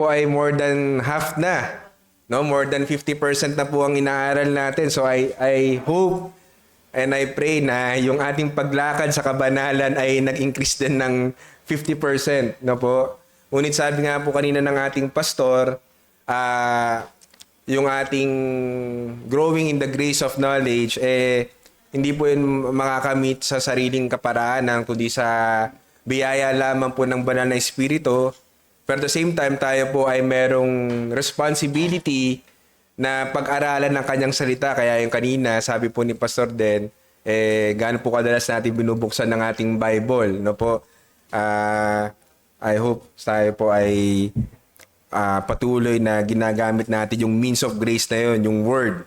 po ay more than half na. No, more than 50% na po ang inaaral natin. So I hope and I pray na yung ating paglakad sa kabanalan ay nag-increase din ng 50%, no po. Ngunit sabi nga po kanina ng ating pastor, yung ating growing in the grace of knowledge, hindi po yun makakamit sa sariling kaparaanan, kundi sa biyaya lamang po ng banal na espiritu. Pero at the same time, tayo po ay merong responsibility na pag-aralan ng kanyang salita. Kaya yung kanina, sabi po ni Pastor Den, gaano po kadalas natin binubuksan ng ating Bible, no po? I hope tayo po ay patuloy na ginagamit natin yung means of grace na yun, yung word,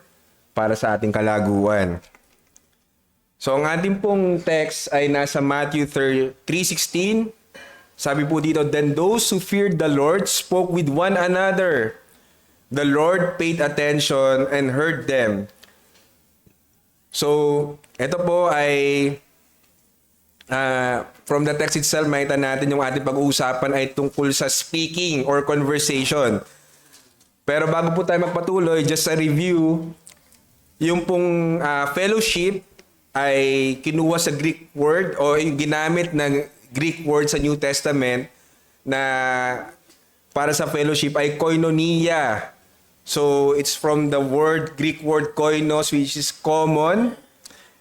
para sa ating kalaguan. So ang ating pong text ay nasa Matthew 3:16. Sabi po dito, "Then those who feared the Lord spoke with one another. The Lord paid attention and heard them." So, ito po ay from the text itself, makita natin yung ating pag-uusapan ay tungkol sa speaking or conversation. Pero bago po tayo magpatuloy, just a review, yung pong fellowship ay kinuha sa Greek word o yung ginamit ng Greek word sa New Testament na para sa fellowship ay koinonia. So, it's from the Greek word koinos, which is common.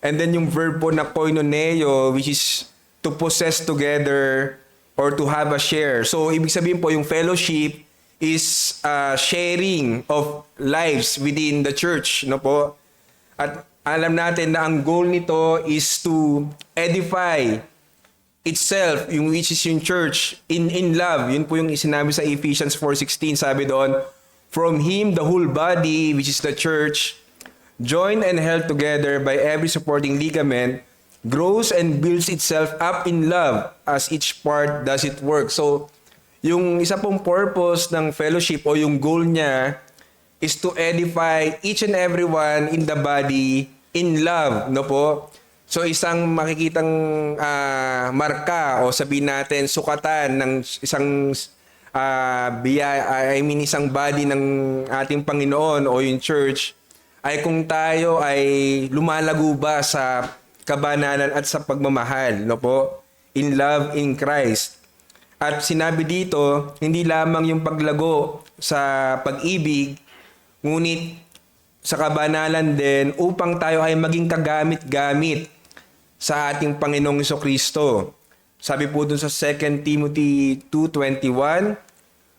And then yung verb po na koinoneo, which is to possess together or to have a share. So, ibig sabihin po, yung fellowship is sharing of lives within the church, no po? At alam natin na ang goal nito is to edify itself, yung which is yung church, in love. Yun po yung sinabi sa Ephesians 4:16. Sabi doon, "From Him, the whole body, which is the church, joined and held together by every supporting ligament, grows and builds itself up in love as each part does its work." So, yung isa pong purpose ng fellowship o yung goal niya is to edify each and everyone in the body in love, no po? So isang makikitang marka o sabihin natin sukatan ng isang isang body ng ating Panginoon o yung church ay kung tayo ay lumalago ba sa kabanalan at sa pagmamahal, no po? In love in Christ. At sinabi dito, hindi lamang yung paglago sa pag-ibig, ngunit sa kabanalan din upang tayo ay maging kagamit-gamit sa ating Panginoong Jesucristo. Sabi po dun sa 2 Timothy 2:21,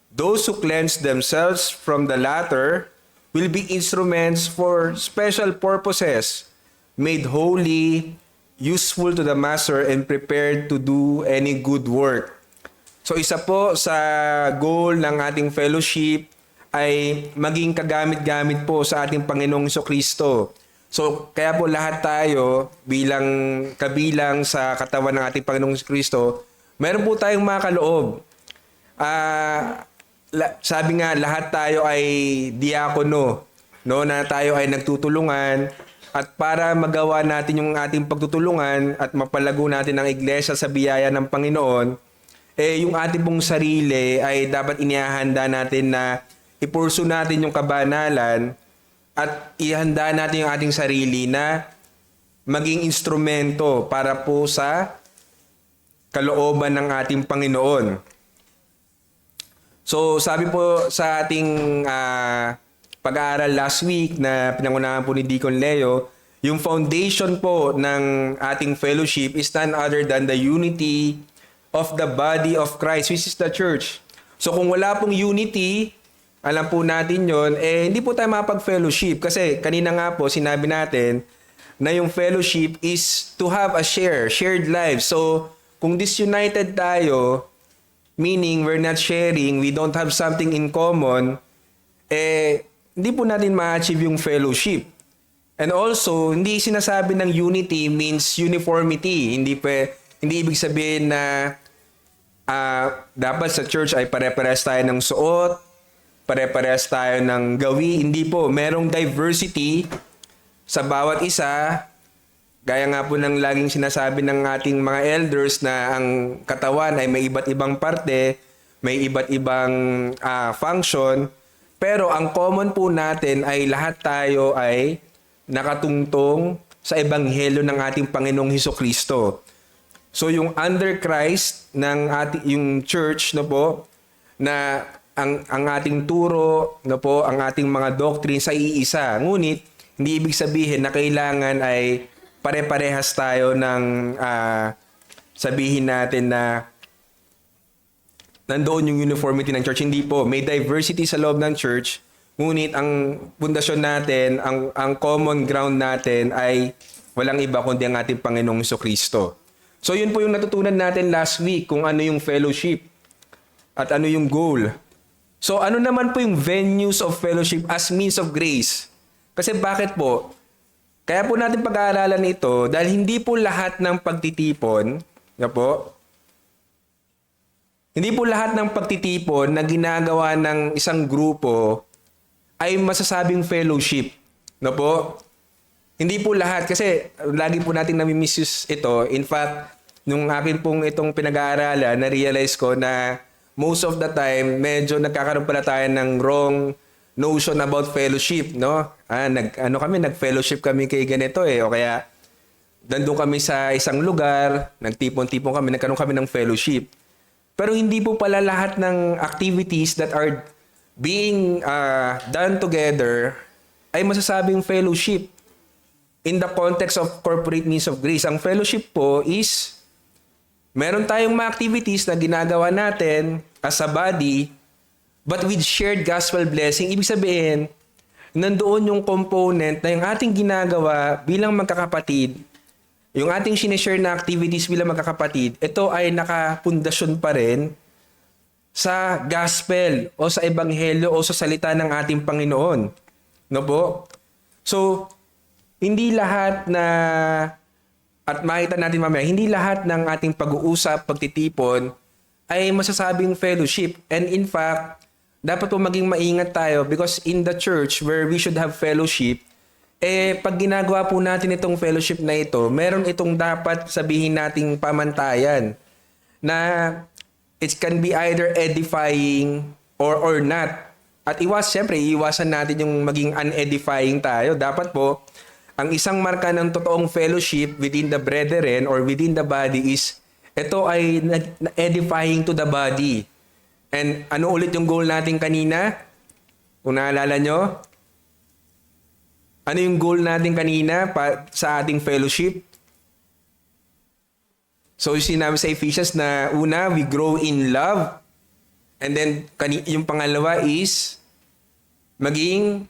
"Those who cleanse themselves from the latter will be instruments for special purposes, made holy, useful to the master, and prepared to do any good work." So isa po sa goal ng ating fellowship ay maging kagamit-gamit po sa ating Panginoong Jesucristo. So, kaya po lahat tayo bilang kabilang sa katawan ng ating Panginoong Kristo, meron po tayong mga kaloob. Sabi nga, lahat tayo ay diakono, no, na tayo ay nagtutulungan at para magawa natin yung ating pagtutulungan at mapalago natin ang iglesia sa biyaya ng Panginoon, yung ating pong sarili ay dapat inihahanda natin na ipursu natin yung kabanalan at ihanda natin yung ating sarili na maging instrumento para po sa kalooban ng ating Panginoon. So, sabi po sa ating pag-aaral last week na pinangunahan po ni Deacon Leo, yung foundation po ng ating fellowship is none other than the unity of the body of Christ, which is the church. So, kung wala pong unity, alam po natin yon, hindi po tayo makapag-fellowship. Kasi kanina nga po, sinabi natin na yung fellowship is to have a shared life. So, kung disunited tayo, meaning we're not sharing, we don't have something in common, hindi po natin ma-achieve yung fellowship. And also, hindi sinasabi ng unity means uniformity. Hindi ibig sabihin na dapat sa church ay pare-parehas tayo ng suot, pare-parehas tayo ng gawi. Hindi po. Merong diversity sa bawat isa. Gaya nga po ng laging sinasabi ng ating mga elders na ang katawan ay may iba't ibang parte. may iba't ibang function, pero ang common po natin ay lahat tayo ay nakatungtong sa ebanghelyo ng ating Panginoong Hesukristo. So yung under Christ ng yung church no po na ang ating turo no po, ang ating mga doctrines ay iisa. Ngunit hindi ibig sabihin na kailangan ay pare-parehas tayo ng sabihin natin na nandoon yung uniformity ng church. Hindi po. May diversity sa loob ng church. Ngunit ang pundasyon natin, ang common ground natin ay walang iba kundi ang ating Panginoong Hesukristo. So yun po yung natutunan natin last week kung ano yung fellowship at ano yung goal. So ano naman po yung venues of fellowship as means of grace? Kasi bakit po? Kaya po natin pag-aaralan ito dahil hindi po lahat ng pagtitipon, na po, hindi po lahat ng pagtitipon na ginagawa ng isang grupo ay masasabing fellowship. No po? Hindi po lahat kasi lagi po nating nami-misuse ito. In fact, nung akin pong itong pinag-aaralan, na-realize ko na most of the time, medyo nagkakaroon pala tayo ng wrong notion about fellowship, no? Nag-fellowship kami kay ganito o kaya nandun kami sa isang lugar, nagtipon-tipon kami, nagkaroon kami ng fellowship. Pero hindi po pala lahat ng activities that are being done together ay masasabing fellowship in the context of corporate means of grace. Ang fellowship po is meron tayong mga activities na ginagawa natin as a body but with shared gospel blessing. Ibig sabihin, nandoon yung component na yung ating ginagawa bilang magkakapatid, yung ating sinishare na activities bilang magkakapatid, ito ay nakapundasyon pa rin sa gospel o sa ebanghelyo o sa salita ng ating Panginoon. No po? So, hindi lahat na, at makita natin mamaya, hindi lahat ng ating pag-uusap, pagtitipon, ay masasabing fellowship. And in fact, dapat po maging maingat tayo because in the church where we should have fellowship, pag ginagawa po natin itong fellowship na ito, meron itong dapat sabihin nating pamantayan na it can be either edifying or not. At siyempre, iwasan natin yung maging unedifying tayo. Dapat po, ang isang marka ng totoong fellowship within the brethren or within the body is ito ay edifying to the body. And ano ulit yung goal natin kanina? Kung naalala nyo? Ano yung goal natin kanina sa ating fellowship? So, sinabi sa Ephesians na una, we grow in love. And then, yung pangalawa is maging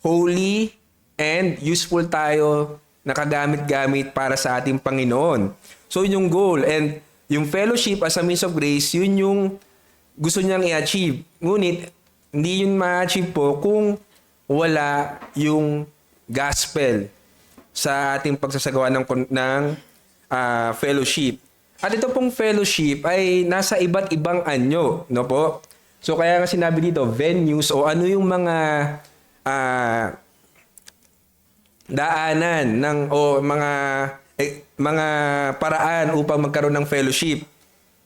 holy and useful tayo nakagamit-gamit para sa ating Panginoon. So, yun yung goal. And yung fellowship as a means of grace, yun yung gusto niyang i-achieve. Ngunit, hindi yun ma-achieve po kung wala yung gospel sa ating pagsasagawa ng fellowship. At ito pong fellowship ay nasa iba't ibang anyo, no po? So kaya nga sinabi dito, venues o ano yung mga daanan o mga paraan upang magkaroon ng fellowship.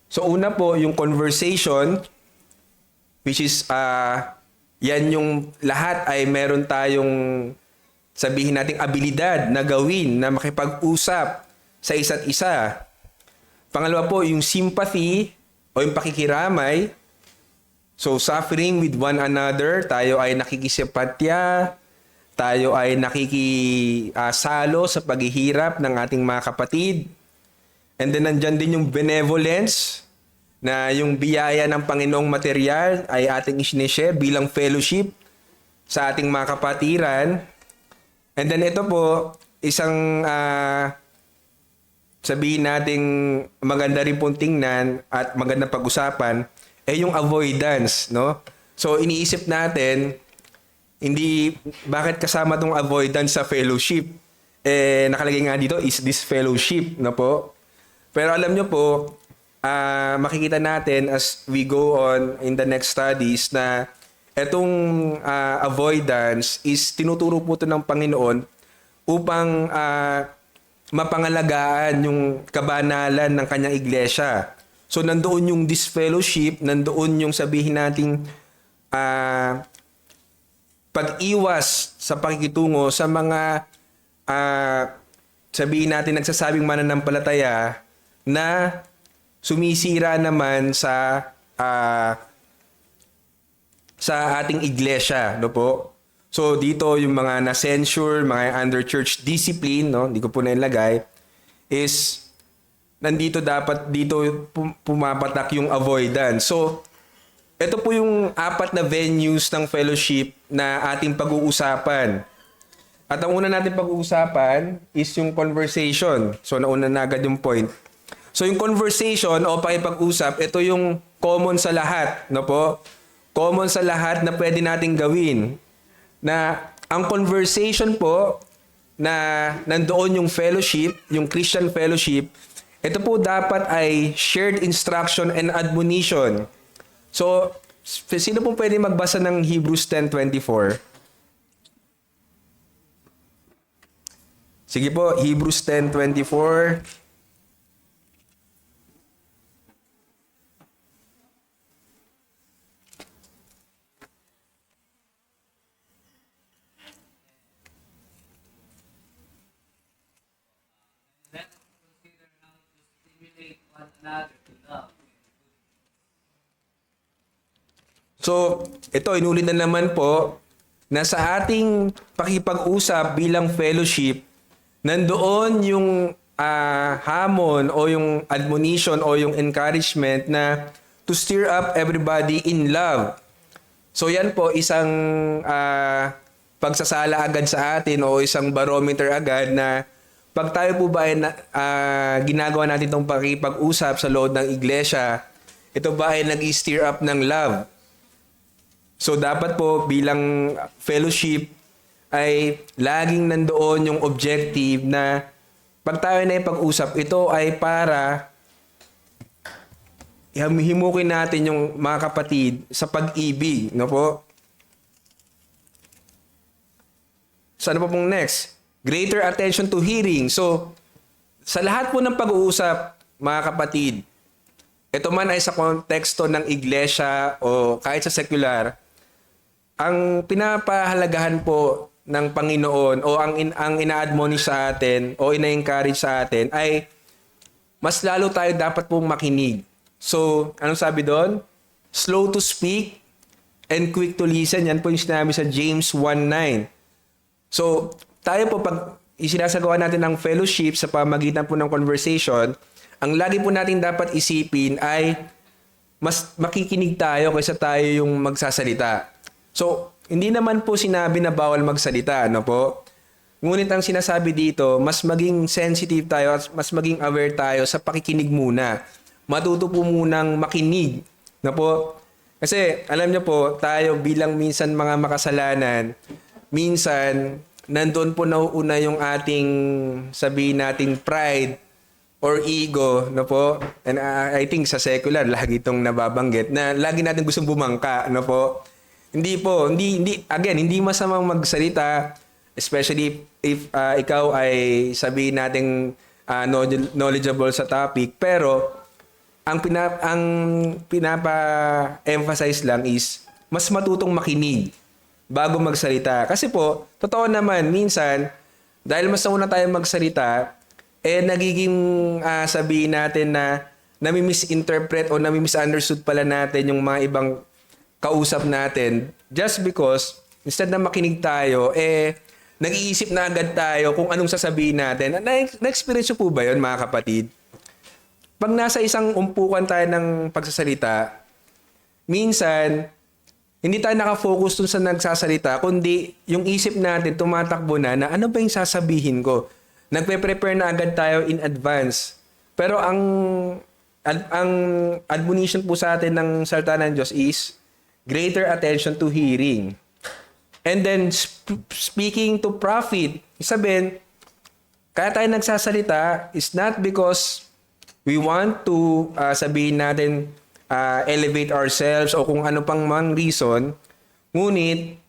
So una po yung conversation, which is yan yung lahat ay meron tayong sabihin nating abilidad na gawin na makipag-usap sa isa't isa. Pangalawa po, yung sympathy o yung pakikiramay. So, suffering with one another. Tayo ay nakikisimpatya. Tayo ay nakikisalo sa paghihirap ng ating mga kapatid. And then, nandyan din yung benevolence na yung biyaya ng Panginoong material ay ating isinishare bilang fellowship sa ating mga kapatiran. And then ito po, isang sabihin nating maganda rin pong tingnan at magandang pag-usapan, yung avoidance, no? So, iniisip natin, bakit kasama tong avoidance sa fellowship? Nakalagay nga dito, is this fellowship, no po? Pero alam nyo po, makikita natin as we go on in the next studies na etong avoidance is tinuturo po ito ng Panginoon upang mapangalagaan yung kabanalan ng kanyang iglesia. So nandoon yung disfellowship, nandoon yung sabihin nating pag-iwas sa pakikitungo sa mga sabihin natin nagsasabing mananampalataya na sumisira naman sa ating iglesia, no po? So dito yung mga na-censure, mga under church discipline, no? Hindi ko po nailagay, is nandito dapat dito pumapatak yung avoidance. So ito po yung 4 na venues ng fellowship na ating pag-uusapan. At ang una natin pag-uusapan is yung conversation. So nauna na agad yung point. So yung conversation o pakipag-usap, ito yung common sa lahat, no po? Common sa lahat na pwede nating gawin. Na ang conversation po na nandoon yung fellowship, yung Christian fellowship, ito po dapat ay shared instruction and admonition. So, sino pong pwede magbasa ng Hebrews 10:24? Sige po, Hebrews 10:24. Let us consider how to stimulate one another to love. So, ito, inulit na naman po na sa ating pakipag-usap bilang fellowship, nandoon yung hamon o yung admonition o yung encouragement na to stir up everybody in love. So, yan po, isang pagsasala agad sa atin o isang barometer agad na pag tayo po ba ay ginagawa natin itong pakipag-usap sa loob ng iglesia, ito ba ay nag-stir up ng love? So dapat po bilang fellowship ay laging nandoon yung objective na pag tayo na ipag-usap, ito ay para himukin natin yung mga kapatid sa pag-ibig, no po? So ano po pong next? Greater attention to hearing. So sa lahat po ng pag-uusap, mga kapatid, ito man ay sa konteksto ng iglesia o kahit sa secular, ang pinapahalagahan po ng Panginoon o ang ina-admonish sa atin o ina-encourage sa atin ay mas lalo tayo dapat pong makinig. So, anong sabi doon? Slow to speak and quick to listen. Yan po yung sinabi sa James 1:9. So, tayo po pag isinasagawa natin ng fellowship sa pamagitan po ng conversation, ang lagi po natin dapat isipin ay mas makikinig tayo kaysa tayo yung magsasalita. So, hindi naman po sinabi na bawal magsalita, no po? Ngunit ang sinasabi dito, mas maging sensitive tayo at mas maging aware tayo sa pakikinig muna. Matuto po munang makinig, no po? Kasi, alam niyo po, tayo bilang minsan mga makasalanan, minsan, nandun po nauuna yung ating, sabihin nating pride or ego, no po? And I think sa secular, lagi itong nababanggit na lagi natin gustong bumangka, no po? Hindi po, hindi masamang magsalita, especially if ikaw ay sabihin nating knowledgeable sa topic, pero ang pinapa-emphasize lang is mas matutong makinig bago magsalita. Kasi po, totoo naman, minsan, dahil mas nauna tayo magsalita, nagiging sabihin natin na nami-misinterpret o nami-misunderstood pala natin yung mga ibang kausap natin just because instead na makinig tayo, nag-iisip na agad tayo kung anong sasabihin natin. Na-experience po ba yun, mga kapatid? Pag nasa isang umpukan tayo ng pagsasalita, minsan, hindi tayo nakafocus dun sa nagsasalita, kundi yung isip natin tumatakbo na ano ba yung sasabihin ko? Nagpe-prepare na agad tayo in advance. Pero ang admonition po sa atin ng salita ng Diyos is greater attention to hearing. And then, speaking to profit, sabihin, kaya tayo nagsasalita is not because we want to, sabihin natin, elevate ourselves o kung ano pang mang reason, ngunit,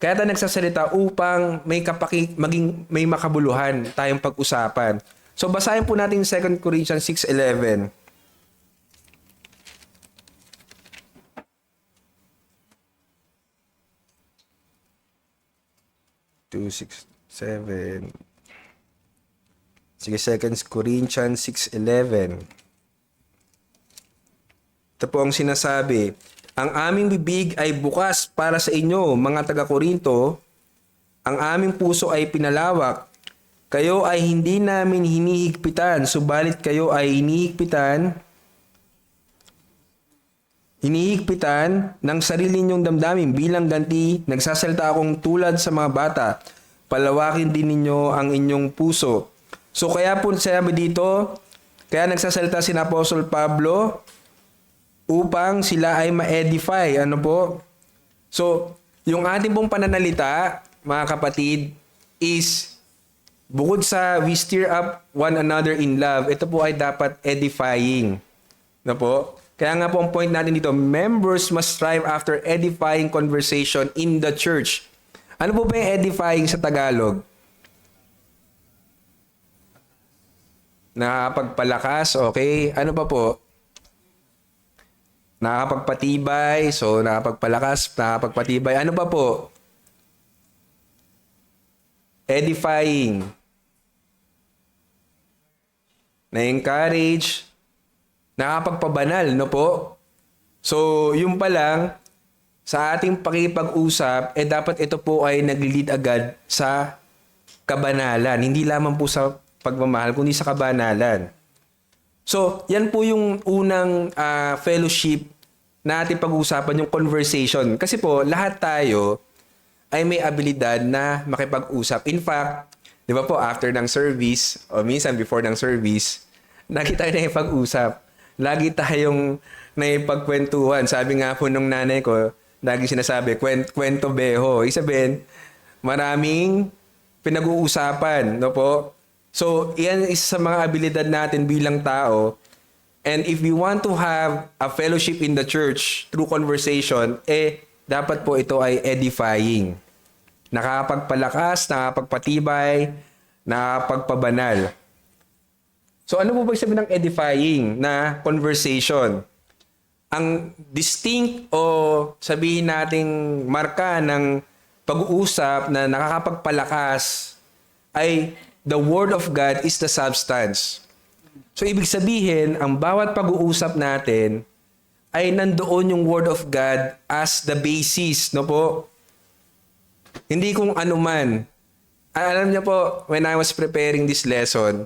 kaya tayo nagsasalita upang may makabuluhan tayong pag-usapan. So, basahin po natin 2 Corinthians 6:11. 2, 6, 7. Sige, 2 Corinthians 6:11. Ito po ang sinasabi, ang aming bibig ay bukas para sa inyo, mga taga-Korinto. Ang aming puso ay pinalawak. Kayo ay hindi namin hinihigpitan, subalit kayo ay hinihigpitan ng sarili ninyong damdamin bilang ganti. Nagsasalita akong tulad sa mga bata. Palawakin din ninyo ang inyong puso. So kaya po sabi dito, kaya nagsasalita si Apostol Pablo upang sila ay ma-edify. Ano po? So, yung ating pong pananalita, mga kapatid, is bukod sa we stir up one another in love, ito po ay dapat edifying. Ano po? Kaya nga po ang point natin dito, members must strive after edifying conversation in the church. Ano po ba yung edifying sa Tagalog? Nakakapagpalakas, okay. Ano pa po? Nakakapagpatibay, so nakakapagpalakas, nakakapagpatibay. Ano pa po? Edifying. Na-encourage. Nakakapagpabanal, no po? So, yung pa lang, sa ating pakipag-usap, dapat ito po ay nag-lead agad sa kabanalan. Hindi lamang po sa pagmamahal, kundi sa kabanalan. So, yan po yung unang fellowship na ating pag-uusapan, yung conversation. Kasi po, lahat tayo ay may abilidad na makipag-usap. In fact, di ba po, after ng service, o minsan before ng service, lagi tayo na ipag-usap. Lagi tayong naipagkwentuhan. Sabi nga po nung nanay ko, lagi sinasabi, kwento beho. Isabihin, maraming pinag-uusapan, no po? So, yan is sa mga abilidad natin bilang tao. And if we want to have a fellowship in the church through conversation, dapat po ito ay edifying. Nakakapagpalakas, nakakapagpatibay, nakakapagpabanal. So, ano po ba sabihin ng edifying na conversation? Ang distinct o sabihin nating marka ng pag-uusap na nakakapagpalakas ay the Word of God is the substance. So, ibig sabihin, ang bawat pag-uusap natin ay nandoon yung Word of God as the basis, no po? Hindi kung ano man. Alam niyo po, when I was preparing this lesson,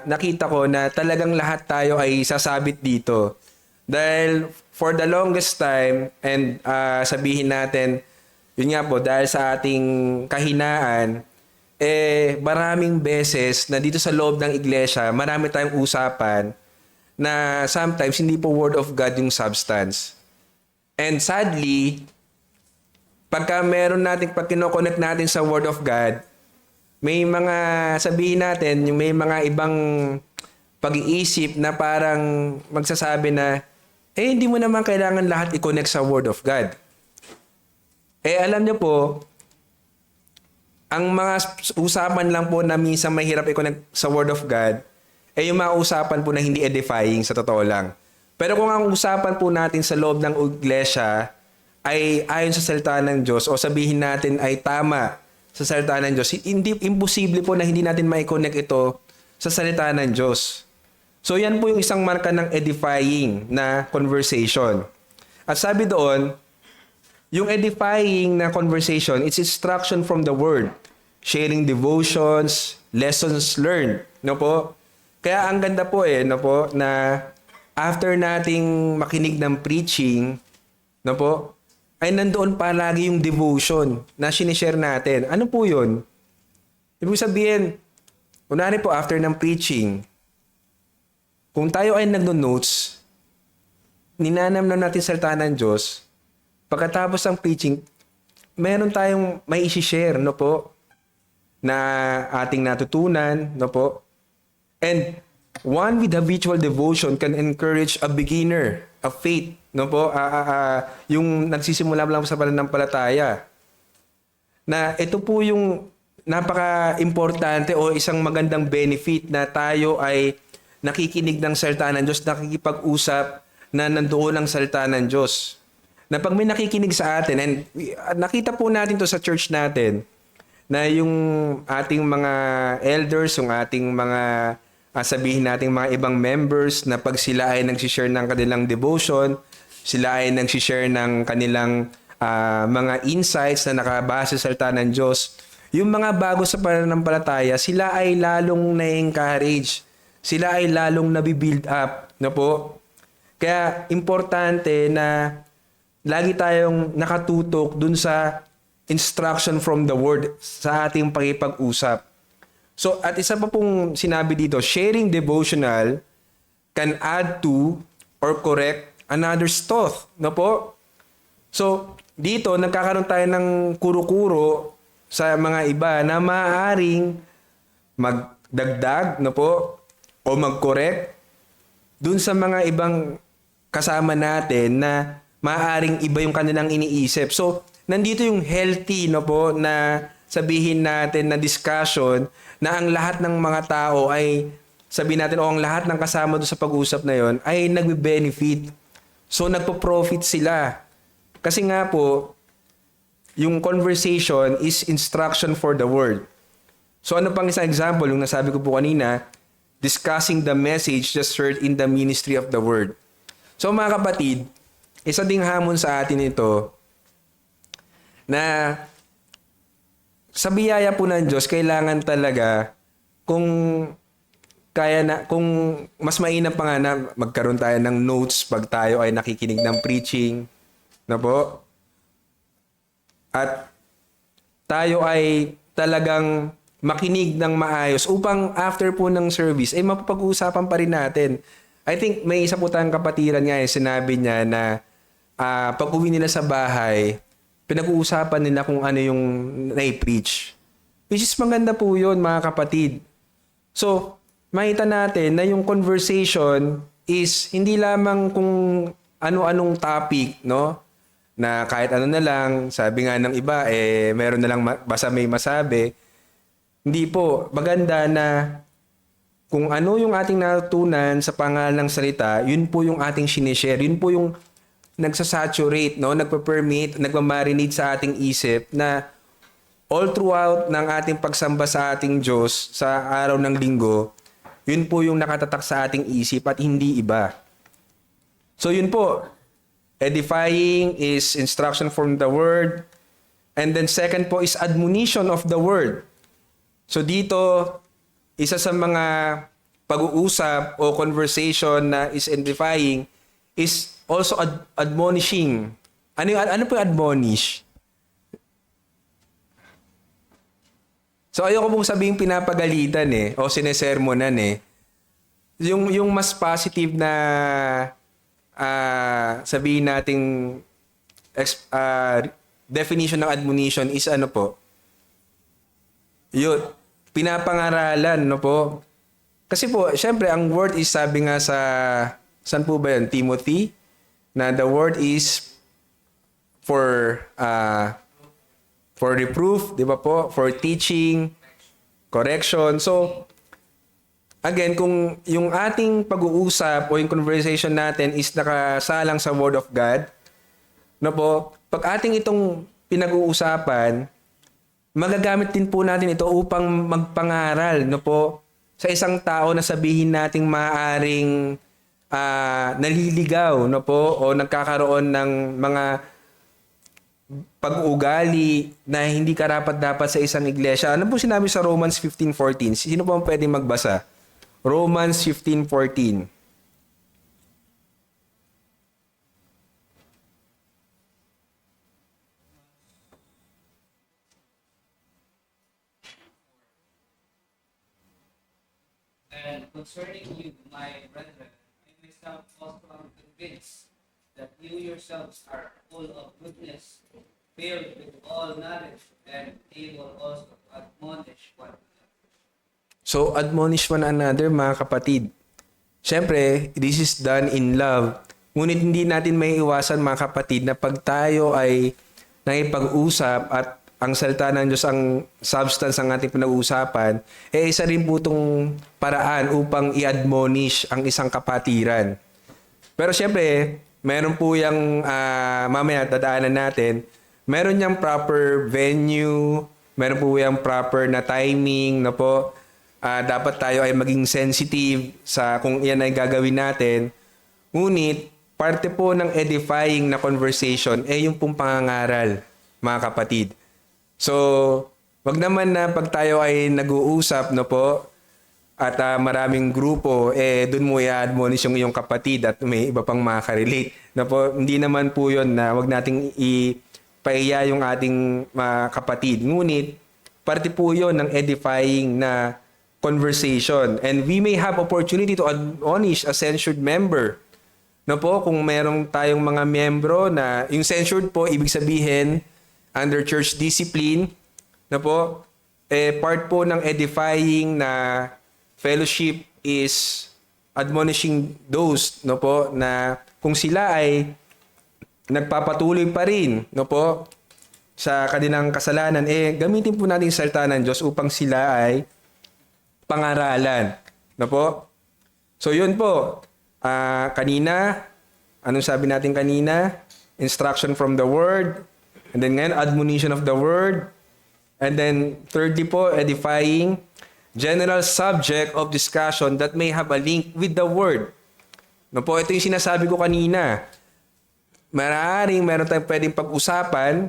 nakita ko na talagang lahat tayo ay sasabit dito. Dahil for the longest time, and sabihin natin, yun nga po, dahil sa ating kahinaan, maraming beses na dito sa loob ng iglesia, marami tayong usapan na sometimes hindi po Word of God yung substance. And sadly, pagka meron natin, pag kinoconnect natin sa Word of God, may mga, sabihin natin, yung may mga ibang pag-iisip na parang magsasabi na, hindi mo naman kailangan lahat i-connect sa Word of God. Alam niyo po, ang mga usapan lang po na minsan mahirap i-connect sa Word of God, yung mga usapan po na hindi edifying sa totoo lang. Pero kung ang usapan po natin sa loob ng iglesia ay ayon sa salita ng Diyos o sabihin natin ay tama sa salita ng Diyos, imposible po na hindi natin ma-connect ito sa salita ng Diyos. So yan po yung isang marka ng edifying na conversation. At sabi doon, yung edifying na conversation, it's instruction from the Word. Sharing devotions, lessons learned. No po? Kaya ang ganda po no po, na after nating makinig ng preaching, no po, ay nandoon palagi yung devotion na sinishare natin. Ano po yun? Ibig sabihin, kunwari po after ng preaching, kung tayo ay nagno-notes, ninanamnam natin salita ng Diyos, pagkatapos ng preaching, meron tayong may isi-share, no po, na ating natutunan, no po. And one with habitual devotion can encourage a beginner of faith, no po, yung nagsisimula lang sa pananampalataya. Na ito po yung napaka-importante o isang magandang benefit na tayo ay nakikinig ng salita ng Diyos, nakikipag-usap na nandoon ang salita ng Diyos. Na pag may nakikinig sa atin, and nakita po natin to sa church natin, na yung ating mga elders, yung ating mga sabihin nating mga ibang members na pag sila ay nagsishare ng kanilang devotion, sila ay nagsishare ng kanilang mga insights na nakabase sa salita ng Diyos, yung mga bago sa pananampalataya, sila ay lalong na-encourage. Sila ay lalong nabibuild up. No po? Kaya importante na lagi tayong nakatutok dun sa instruction from the Word sa ating pakipag-usap. So, at isa pa pong sinabi dito, sharing devotional can add to or correct another's thought. No po? So, dito, nagkakaroon tayo ng kuro-kuro sa mga iba na maaaring magdagdag, no po, o mag-correct dun sa mga ibang kasama natin na maaaring iba yung kanilang iniisip. So, nandito yung healthy, no po, na sabihin natin na discussion na ang lahat ng mga tao ay, sabihin natin, o ang lahat ng kasama doon sa pag-usap na yon ay nagbe-benefit. So, nagpo-profit sila. Kasi nga po, yung conversation is instruction for the word. So, ano pang isang example, yung nasabi ko po kanina, discussing the message just heard in the ministry of the word. So, mga kapatid, isa ding hamon sa atin ito na sa biyaya po ng Diyos, kailangan talaga kung kaya na, kung mas mainam pa nga na magkaroon tayo ng notes pag tayo ay nakikinig ng preaching, na po? At tayo ay talagang makinig ng maayos upang after po ng service, ay mapapag-uusapan pa rin natin. I think may isa po tayong kapatiran nga sinabi niya na pag uwi nila sa bahay, pinag-uusapan nila kung ano yung na-preach. Which is maganda po yun, mga kapatid. So, makita natin na yung conversation is hindi lamang kung ano-anong topic, no? Na kahit ano na lang, sabi nga ng iba, meron na lang basta may masabi. Hindi po. Maganda na kung ano yung ating natutunan sa pangalan ng salita, yun po yung ating sinishare. Yun po yung nagsasaturate, no? Nagpa-permeate, nagmamarinate sa ating isip na all throughout ng ating pagsamba sa ating Diyos sa araw ng linggo, yun po yung nakatatak sa ating isip at hindi iba. So yun po, edifying is instruction from the Word. And then second po is admonition of the Word. So dito, isa sa mga pag-uusap o conversation na is edifying is also admonishing. Ano po yung admonish? So ayoko pong sabihin pinapagalitan o sinesermonan Yung mas positive na sabihin nating definition ng admonition is ano po? Yun, pinapangaralan, no po? Kasi po, syempre, ang word is sabi nga sa, saan po ba yun? Timothy? Na the word is for reproof, di ba po? For teaching, correction. So, again, kung yung ating pag-uusap o yung conversation natin is nakasalang sa Word of God, no po, pag ating itong pinag-uusapan, magagamit din po natin ito upang magpangaral, no po, sa isang tao na sabihin nating maaaring naliligaw, no po, o nagkakaroon ng mga pag-ugali na hindi karapat-dapat sa isang iglesia. Ano po sinabi sa Romans 15:14? Sino po ang pwedeng magbasa? Romans 15:14. And concerning you, my brethren, I myself also am convinced that you yourselves are full of goodness, filled with all knowledge, and able also to admonish one another. So, admonish one another, mga kapatid. Siyempre, this is done in love. Ngunit hindi natin may iwasan, mga kapatid, na pag tayo ay nakipag-usap at ang salita ng Diyos ang substance ng ating pinag-uusapan, isa rin po itong paraan upang i-admonish ang isang kapatiran. Pero siyempre, meron po yung mamaya dadaanan natin, meron niyang proper venue, meron po yung proper na timing na po. Dapat tayo ay maging sensitive sa kung yan ay gagawin natin. Ngunit, parte po ng edifying na conversation yung pong pangangaral, mga kapatid. So, wag naman na pag tayo ay nag-uusap no po at maraming grupo, doon mo i-admonish yung iyong kapatid at may iba pang makaka-relate. No po, hindi naman po yun na wag nating ipaiya yung ating kapatid. Ngunit, parte po yun ng edifying na conversation. And we may have opportunity to admonish a censured member. No po, kung merong tayong mga miyembro na yung censured po, ibig sabihin, under church discipline, na po, part po ng edifying na fellowship is admonishing those, no po, na kung sila ay nagpapatuloy pa rin, no po, sa kanilang kasalanan, gamitin po natin yung salita ng Diyos upang sila ay pangaralan. No po? So yun po, kanina, anong sabi natin kanina? Instruction from the Word, and then ngayon, admonition of the Word, and then thirdly po, edifying, general subject of discussion that may have a link with the Word. No po, ito yung sinasabi ko kanina. Meron tayong pwedeng pag-usapan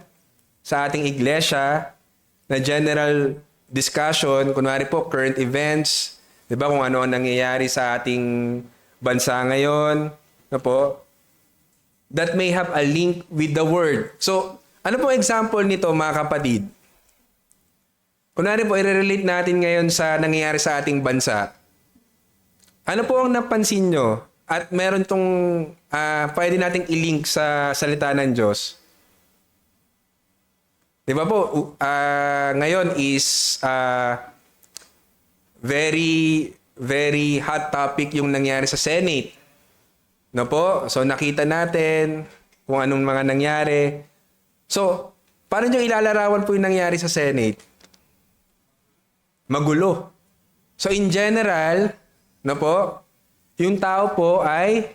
sa ating iglesia na general discussion, kunwari po, current events, di ba, kung ano ang nangyayari sa ating bansa ngayon, na po, that may have a link with the Word. So, ano po example nito, mga kapatid? Kunwari po, i-relate natin ngayon sa nangyayari sa ating bansa. Ano po ang napansin nyo? At meron tong pwede nating i-link sa salita ng Diyos. Di ba po, ngayon is very, very hot topic yung nangyari sa Senate. No po? So nakita natin kung anong mga nangyari. So, paano nyo ilalarawan po yung nangyari sa Senate? Magulo. So in general, no po, yung tao po ay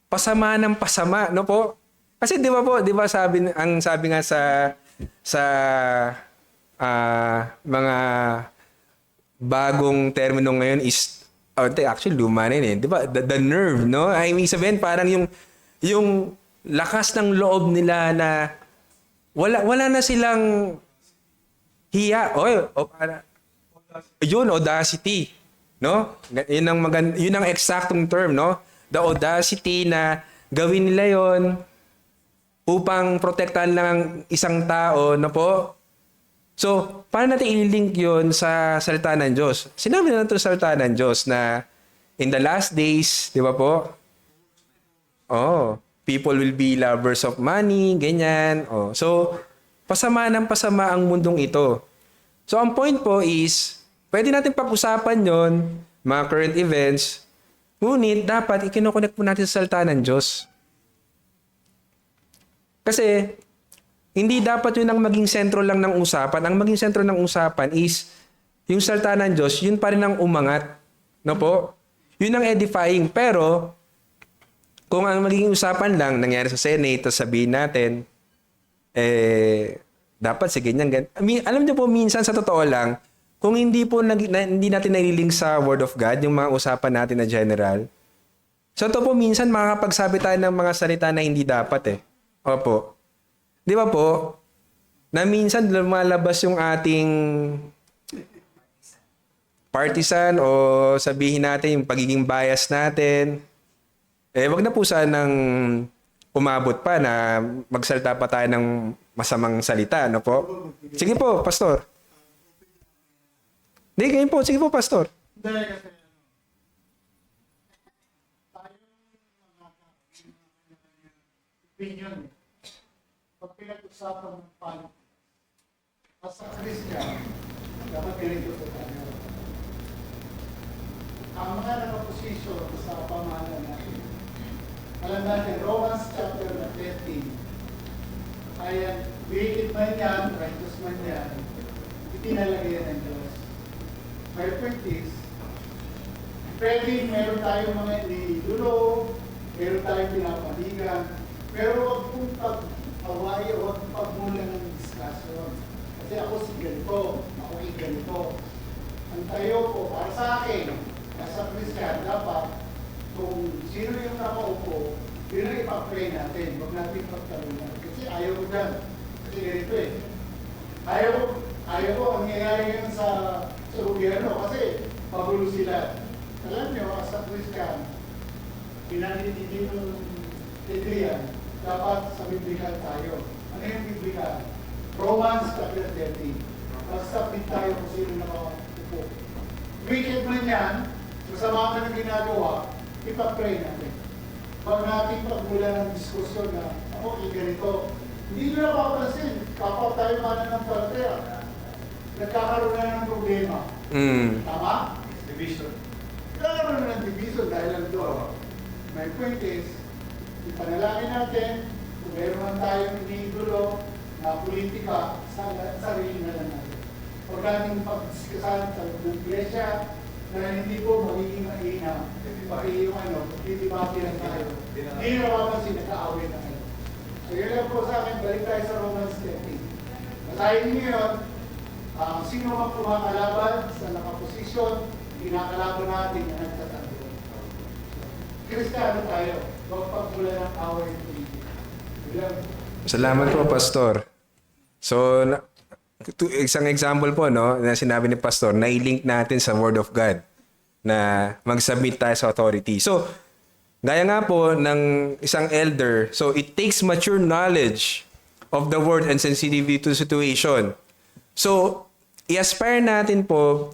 pasama ng pasama, no po? Kasi di ba po, di ba sabi nga sa mga bagong termino ngayon is actually luma na yun, di ba? The nerve, no? I mean sabihin parang yung lakas ng loob nila na wala na silang hiya. Yun, audacity, no? Yun ang eksaktong term, no? The audacity na gawin nila yon upang protektahan lang ang isang tao, no po? So, paano natin i-link yun sa salita ng Diyos? Sinabi na ito sa salita ng Diyos na in the last days, di ba po? People will be lovers of money, ganyan. So, pasama ng pasama ang mundong ito. So, ang point po is, pwede natin pag-usapan yon, mga current events, ngunit dapat i-connect po natin sa salita ng Diyos. Kasi, hindi dapat yun ang maging sentro lang ng usapan. Ang maging sentro ng usapan is, yung salita ng Diyos, yun pa rin ang umangat. No po? Yun ang edifying. Pero, kung ang magiging usapan lang, nangyari sa Senate, tapos sabihin natin, dapat sige ganyan. Alam niyo po, minsan sa totoo lang, kung hindi natin nililink sa Word of God, yung mga usapan natin na general, so ito po, minsan makakapagsabi tayo ng mga salita na hindi dapat Opo. Di ba po, na minsan lumalabas yung ating partisan o sabihin natin yung pagiging bias natin. Wag na po sanang umabot pa na magsalita pa tayo ng masamang salita, no po? Sige po, Pastor. Hindi, ganyan po. Sige po, Pastor. Hindi, kasi tayo opinion. Pag pinag-usapan ng politics, as a Christian, dapat ganito sa tayo. Ang mga nakaposisyon sa pamahalaan natin, alam natin, Romans chapter 13, ay wicked man yan, righteous man yan, itinalagay ng Diyos. My point is, pwedeng meron tayong mga nilulog, meron tayong pinapaligan, pero huwag pong pag-away o huwag pagmulan ng discussion. Kasi ako si ganito, ako si ganito. Ang tayo po, para sa akin, nasa Christian, dapat kung sino yung nakaupo, yun ang ipag-pray natin. Huwag natin pagtalunan. Kasi ayaw ko dyan. Kasi ganito eh. Ayaw ko ang nangyayari yan sa gobyerno kasi magulo sila. Alam nyo, sa Christian, pinanitindi ng Adrian, dapat sa Biblical tayo. Ano yung Biblical? Romans chapter 13. Mag-submit tayo kung sino nakaupo. Wicked man yan, masama man ang ginagawa, ipag-pray natin. Huwag natin pagmula ng diskusyon na, ako, ganito. Hindi nyo napapansin, kapag tayo mana ng partera, nagkakaroon na ng problema. Tama? Division. Nagkakaroon na ng division dahil lang doon. My point is, ipanalangin natin, kung meron man tayong iniidolo na politika, sarili na lang natin. Huwag natin pagdiskasan sa loob ng iglesia na hindi po magiging mahina. Pati yung titibati lang tayo. Hindi na mapapansin, nagka-away na kayo. So yun lang po sa akin, balik tayo sa Romans 13. Basahin niyo yun, sino mang kumakalaban sa nakaposisyon, kinakalaban natin na nagtatanggol. Kristiyano tayo, huwag pagmula ng away ng politika. Yun lang. Salamat po, Pastor. So, isang example po, no, na sinabi ni Pastor, na-link natin sa Word of God na mag-submit tayo sa authority. So, gaya nga po ng isang elder, so it takes mature knowledge of the Word and sensitivity to the situation. So, i-aspire natin po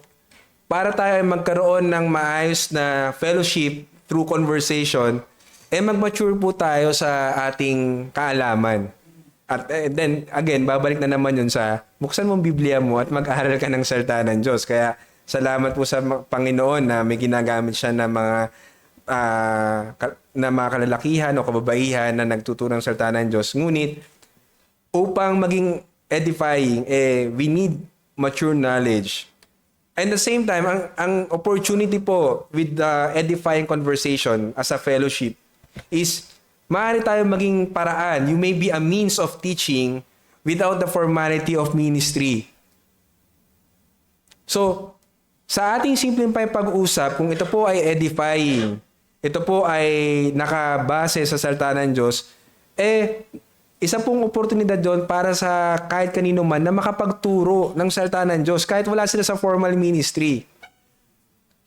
para tayo ay magkaroon ng maayos na fellowship through conversation, mag-mature po tayo sa ating kaalaman. At then, again, babalik na naman yun sa buksan mo ang Biblia mo at mag-aaral ka ng salita ng Diyos. Kaya, salamat po sa Panginoon na may ginagamit siya na mga kalalakihan o kababaihan na nagtuturo ng salita ng Diyos. Ngunit, upang maging edifying, we need mature knowledge. And at the same time, ang opportunity po with the edifying conversation as a fellowship is maaari tayo maging paraan. You may be a means of teaching without the formality of ministry. So, sa ating simpleng pag-uusap, kung ito po ay edifying, ito po ay nakabase sa salita ng Diyos, isa pong oportunidad doon para sa kahit kanino man na makapagturo ng salita ng Diyos kahit wala sila sa formal ministry.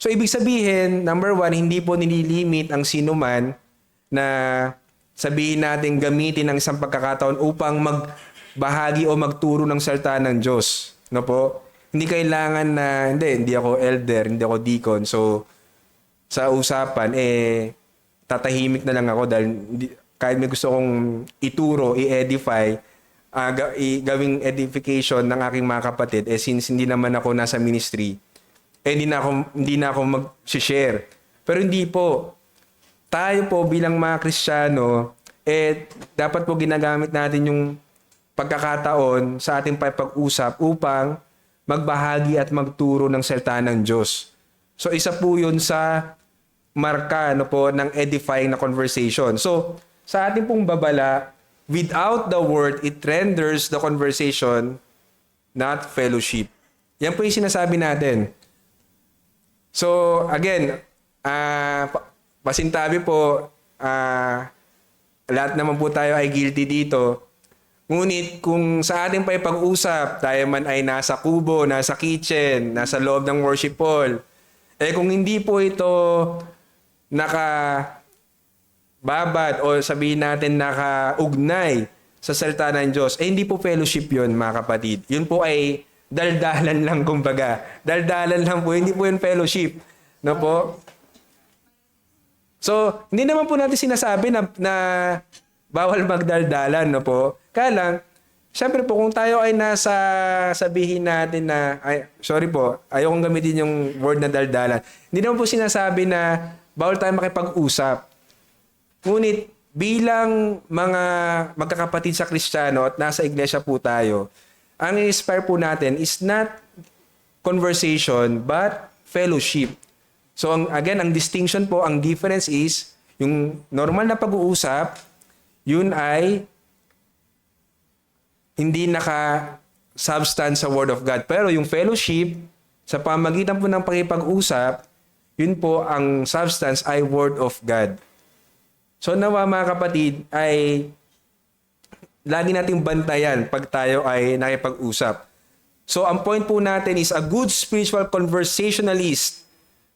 So, ibig sabihin, number one, hindi po nililimit ang sino man na sabihin natin gamitin ang isang pagkakataon upang magbahagi o magturo ng salita ng Diyos. No po? Hindi kailangan na, hindi ako elder, hindi ako deacon. So, sa usapan, tatahimik na lang ako dahil kahit may gusto kong ituro, i-edify, gawing edification ng aking mga kapatid, since hindi naman ako nasa ministry, hindi na ako mag-share. Pero hindi po. Tayo po bilang mga Kristiyano, dapat po ginagamit natin yung pagkakataon sa ating pag-usap upang magbahagi at magturo ng salita ng Diyos. So isa po yun sa marka ng edifying na conversation. So sa ating pong babala, without the word, it renders the conversation not fellowship. Yan po yung sinasabi natin. So again, pasintabi po, lahat naman po tayo ay guilty dito. Ngunit kung sa ating pag-usap, tayo man ay nasa kubo, nasa kitchen, nasa loob ng worship hall, kung hindi po ito nakababad o sabihin natin nakaugnay sa salita ng Diyos, hindi po fellowship yun, mga kapatid. Yun po ay daldalan lang, kumbaga. Daldalan lang po, hindi po yun fellowship. No po? So, hindi naman po natin sinasabi na bawal magdaldalan, no po? Kaya lang, syempre po, kung tayo ay nasa sabihin natin na, sorry po, ayokong gamitin yung word na daldalan. Hindi naman po sinasabi na bawal tayo makipag-usap. Ngunit, bilang mga magkakapatid sa Kristiyano at nasa iglesia po tayo, ang inspire po natin is not conversation, but fellowship. So, again, ang distinction po, ang difference is, yung normal na pag-uusap, yun ay hindi substance sa Word of God. Pero yung fellowship, sa pamagitan po ng pakipag-usap, yun po ang substance ay Word of God. So nawa mga kapatid ay lagi nating bantayan pag tayo ay nakipag-usap. So ang point po natin is a good spiritual conversationalist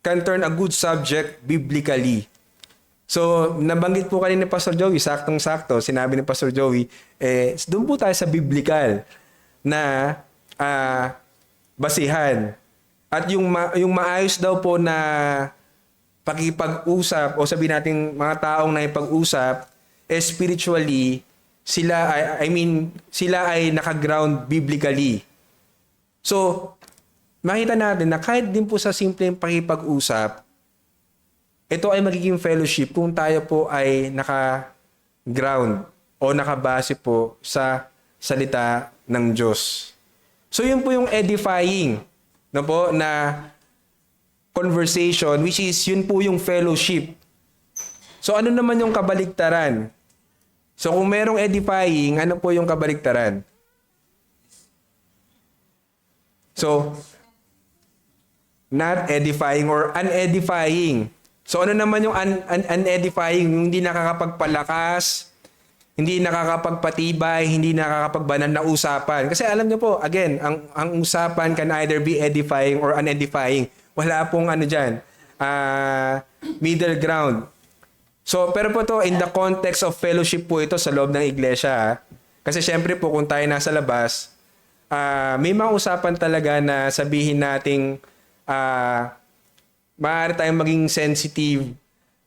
can turn a good subject biblically. So nabanggit po kanina ni Pastor Joey, saktong-sakto, sinabi ni Pastor Joey, doon po tayo sa biblical na basihan. At yung maayos daw po na pakipag-usap o sabihin natin mga taong nakipag-usap, spiritually, sila ay naka-ground biblically. So, makita natin na kahit din po sa simpleng pakipag-usap, ito ay magiging fellowship kung tayo po ay naka-ground o nakabase po sa salita ng Diyos. So, yun po yung edifying na conversation, which is yun po yung fellowship. So, ano naman yung kabaligtaran? So, kung merong edifying, ano po yung kabaligtaran? So, not edifying or unedifying. So, ano naman yung unedifying? Yung hindi nakakapagpalakas, hindi nakakapagpatibay, hindi nakakapagbanal na usapan. Kasi alam niyo po, again, ang usapan can either be edifying or unedifying. Wala pong middle ground. So, pero po to in the context of fellowship po ito sa loob ng iglesia. Kasi syempre po, kung tayo nasa labas, may mga usapan talaga na sabihin nating maaari tayong maging sensitive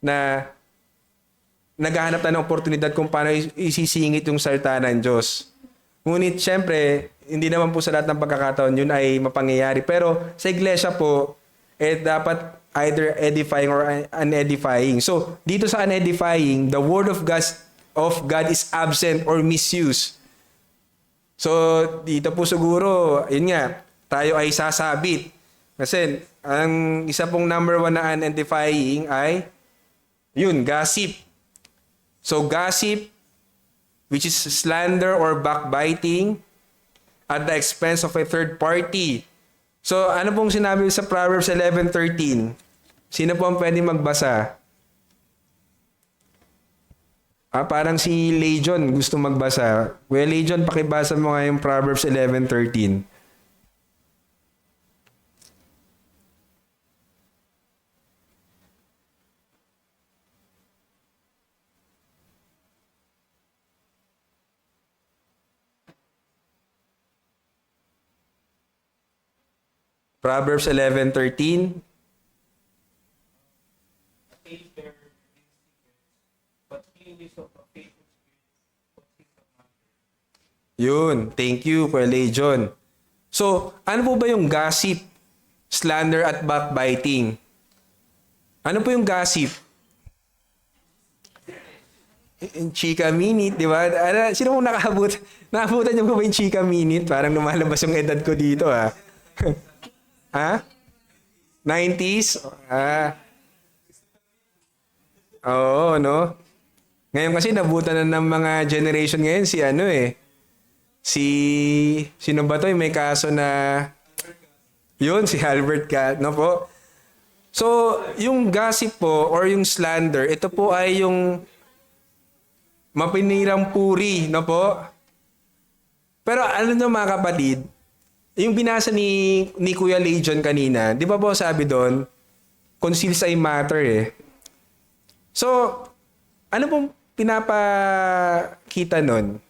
na naghahanap tayo ng oportunidad kung paano isisingit yung salita ng Diyos. Ngunit syempre, hindi naman po sa lahat ng pagkakataon yun ay mapangyayari. Pero sa iglesia po, dapat either edifying or unedifying. So, dito sa unedifying, the word of God is absent or misused. So, dito po siguro, yun nga, tayo ay sasabit. Kasi, ang isa pong number 1 na unedifying ay, yun, gossip. So, gossip, which is slander or backbiting at the expense of a third party. So, ano pong sinabi sa Proverbs 11:13? Sino po ang pwede magbasa? Parang si Legion gusto magbasa. Well, Legion, pakibasa mo nga yung Proverbs 11:13. Proverbs 11:13. Yun. Thank you, Kuya Legion. So, ano po ba yung gossip, slander at backbiting? Ano po yung gossip? Chika minute, di ba? Sino pong nakaabot? Nakabutan niyo po ba yung chika minute? Parang lumalabas yung edad ko dito, ha? Ha? 90s? Oo, no? Ngayon kasi nabutan na ng mga generation ngayon sino ba to? May kaso na yun, si Albert Cat, no po? So, yung gossip po or yung slander, ito po ay yung mapinirang puri, no po? Pero ano nyo mga kapatid, yung binasa ni Kuya Legion kanina, di ba po sabi doon, conceals a matter . So, ano pong pinapakita nun?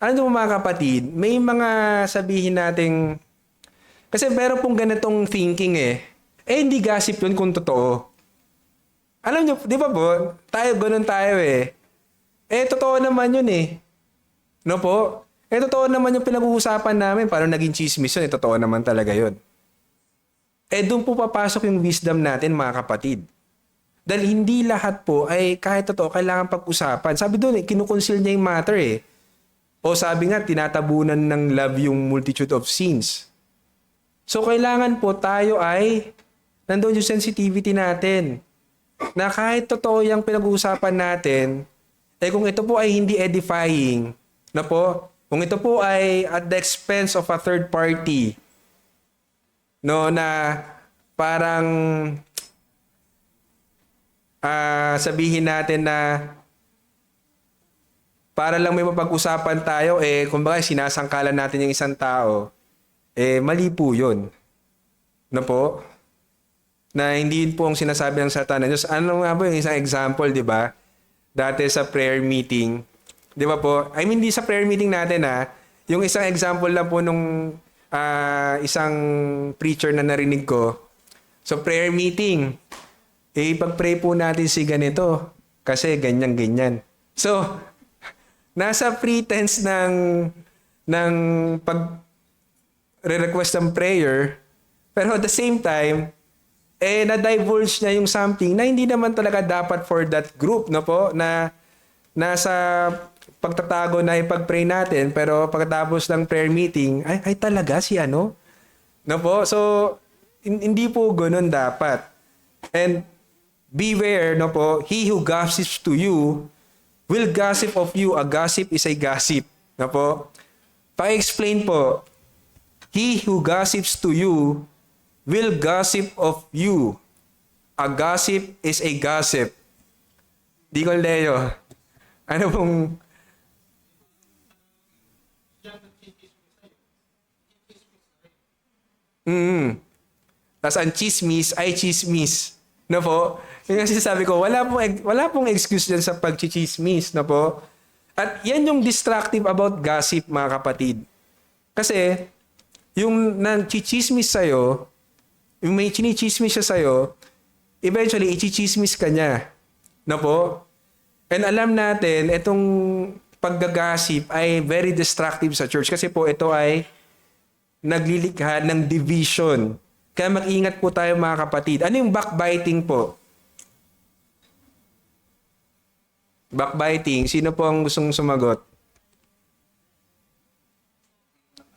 Ano po mga kapatid, may mga sabihin nating, kasi meron pong ganitong thinking hindi gossip yun kung totoo. Alam nyo, di ba po, ganun tayo . Totoo naman yun . No po? Totoo naman yung pinag-uusapan namin, parang naging chismis yun, totoo naman talaga yun. Doon po papasok yung wisdom natin mga kapatid. Dahil hindi lahat po ay kahit totoo, kailangan pag-usapan. Sabi doon, kinukonceal niya yung matter . O sabi nga, tinatabunan ng love yung multitude of sins. So, kailangan po tayo ay nandoon yung sensitivity natin. Na kahit totoo yung pinag-uusapan natin, kung ito po ay hindi edifying, na po, Kung ito po ay at the expense of a third party, no, na parang sabihin natin na para lang may mapag-usapan tayo, kumbaga sinasangkalan natin yung isang tao, mali po yun. No po? Na hindi po ang sinasabi ng Satanas. Diyos, ano nga po yung isang example, di ba? Dati sa prayer meeting, di ba po? I mean, di sa prayer meeting natin yung isang example lang po nung isang preacher na narinig ko. So, prayer meeting, pag-pray po natin si ganito kasi ganyan-ganyan. So, nasa pretense ng pag-request ng prayer, pero at the same time, na-divulge niya yung something na hindi naman talaga dapat for that group, no po? Na nasa pagtatago na ipag-pray natin, pero pagkatapos ng prayer meeting, ay talaga si ano? No po? So, hindi po ganun dapat. And beware, no po, he who gossips to you will gossip of you. A gossip is a gossip. No po? Pa-explain po, he who gossips to you will gossip of you. A gossip is a gossip. Di ko Leo. Ano pong... Tapos ang chismis ay chismis. No po? Yung kasi sabi ko, wala pong excuse dyan sa pagchichismis. No po? At yan yung distractive about gossip, mga kapatid. Kasi, yung nang-chichismis sa'yo, yung may chinichismis siya sa'yo, eventually, ichichismis ka niya. No po? And alam natin, itong paggagasip ay very destructive sa church. Kasi po, ito ay naglilikha ng division. Kaya mag-ingat po tayo mga kapatid. Ano yung backbiting po? Backbiting. Sino po ang gustong sumagot?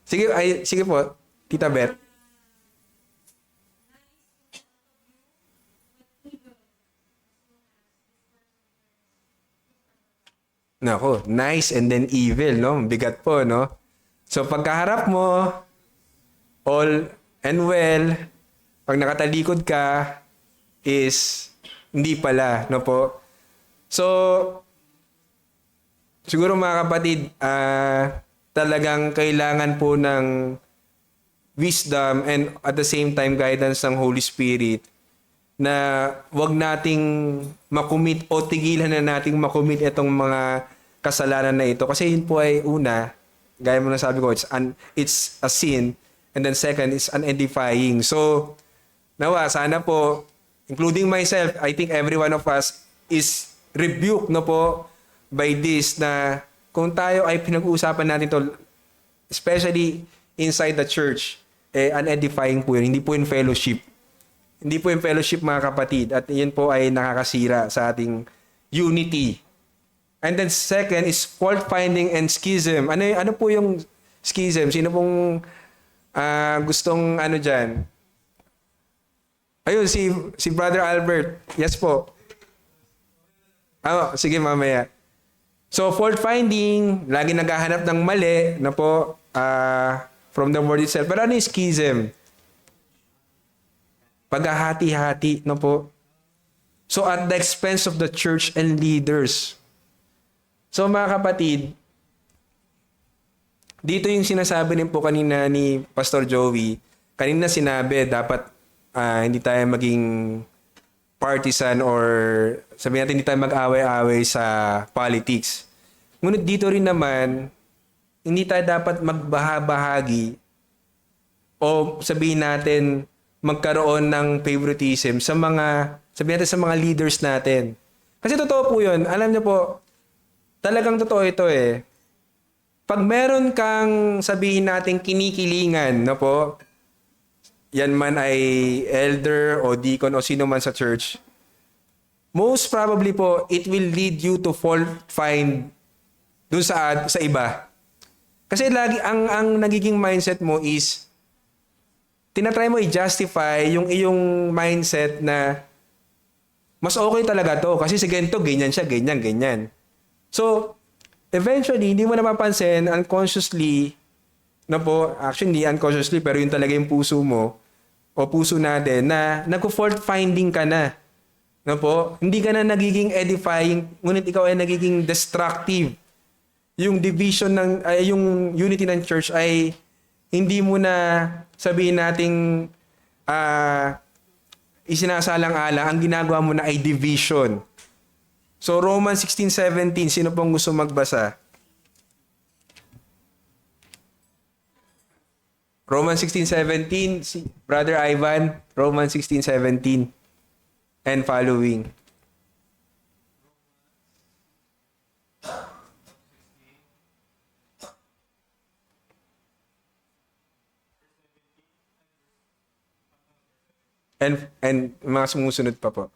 Sige po, Tita Beth. Nako, nice and then evil, no? Bigat po, no? So, pagkaharap mo, all and well, pag nakatalikod ka, is hindi pala, no po? So, siguro mga kapatid, talagang kailangan po ng wisdom and at the same time guidance ng Holy Spirit na wag nating makumit o tigilan na nating makumit itong mga kasalanan na ito. Kasi yun po ay una, gaya mo na sabi ko, it's a sin. And then second, it's unedifying. So, nawa, sana po, including myself, I think every one of us is rebuked no po by this na kung tayo ay pinag-uusapan natin to, especially inside the church, unedifying po yun. Hindi po yung fellowship. Hindi po yung fellowship mga kapatid. At yun po ay nakakasira sa ating unity. And then second is fault finding and schism. Ano po yung schism? Sino pong gustong ano dyan? Ayun, si Brother Albert. Yes po. Sige mamaya. So fault finding, lagi naghahanap ng mali na po from the word itself. Pero ano yung schism? Paghahati-hati na po. So at the expense of the church and leaders. So mga kapatid, dito yung sinasabi din po kanina ni Pastor Joey, kanina sinabi dapat hindi tayo maging partisan or sabihin natin hindi tayo mag-away-away sa politics. Ngunit dito rin naman, hindi tayo dapat magbahabahagi o sabihin natin magkaroon ng favoritism sa mga, sabihin natin sa mga leaders natin. Kasi totoo po yun. Alam niyo po, talagang totoo ito eh. Pag meron kang sabihin natin kinikilingan, no po, yan man ay elder o deacon o sino man sa church, most probably po, it will lead you to fault find dun sa iba. Kasi lagi, ang nagiging mindset mo is, tinatry mo i-justify yung iyong mindset na mas okay talaga to kasi si ganito, ganyan siya, ganyan. So, eventually, hindi mo napapansin, unconsciously, na po, actually, hindi unconsciously, pero yun talaga yung puso mo, o puso natin, na nag-fault finding ka na. No po? Hindi ka na nagiging edifying, ngunit ikaw ay nagiging destructive. Yung division yung unity ng church ay hindi mo na sabihin nating isinasalang-ala, ang ginagawa mo na ay division. So Romans 16:17, sino pong gusto magbasa? Romans 16:17, si Brother Ivan, Romans 16:17 and following. And mga sumusunod pa po.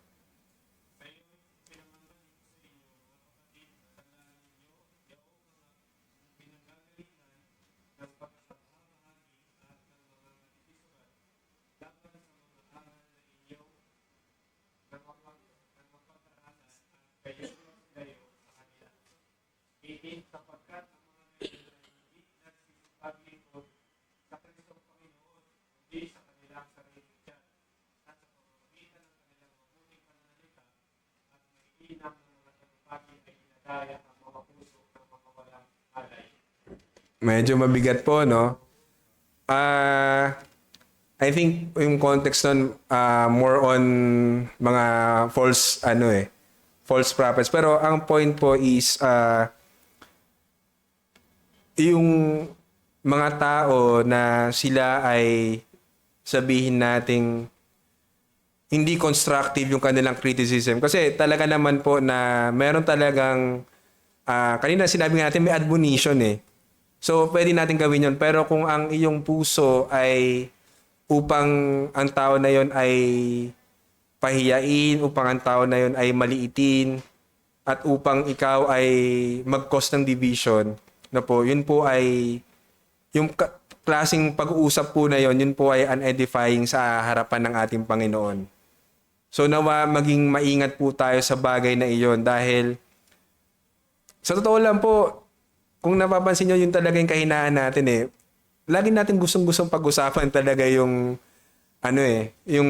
Medyo mabigat po, no? I think yung context nun, more on mga false prophets. Pero ang point po is, yung mga tao na sila ay sabihin nating hindi constructive yung kanilang criticism. Kasi talaga naman po na meron talagang, kanina sinabi natin may admonition eh. So, pwede natin gawin yun. Pero kung ang iyong puso ay upang ang tao na yon ay pahiyain, upang ang tao na yon ay maliitin, at upang ikaw ay mag-cause ng division, na po, yun po ay, yung klaseng pag-uusap po na yun po ay unedifying sa harapan ng ating Panginoon. So, nawa maging maingat po tayo sa bagay na iyon dahil sa totoo lang po, kung napapansin nyo, yun talaga yung kahinaan natin eh. Lagi natin gustong-gustong pag-usapan talaga yung yung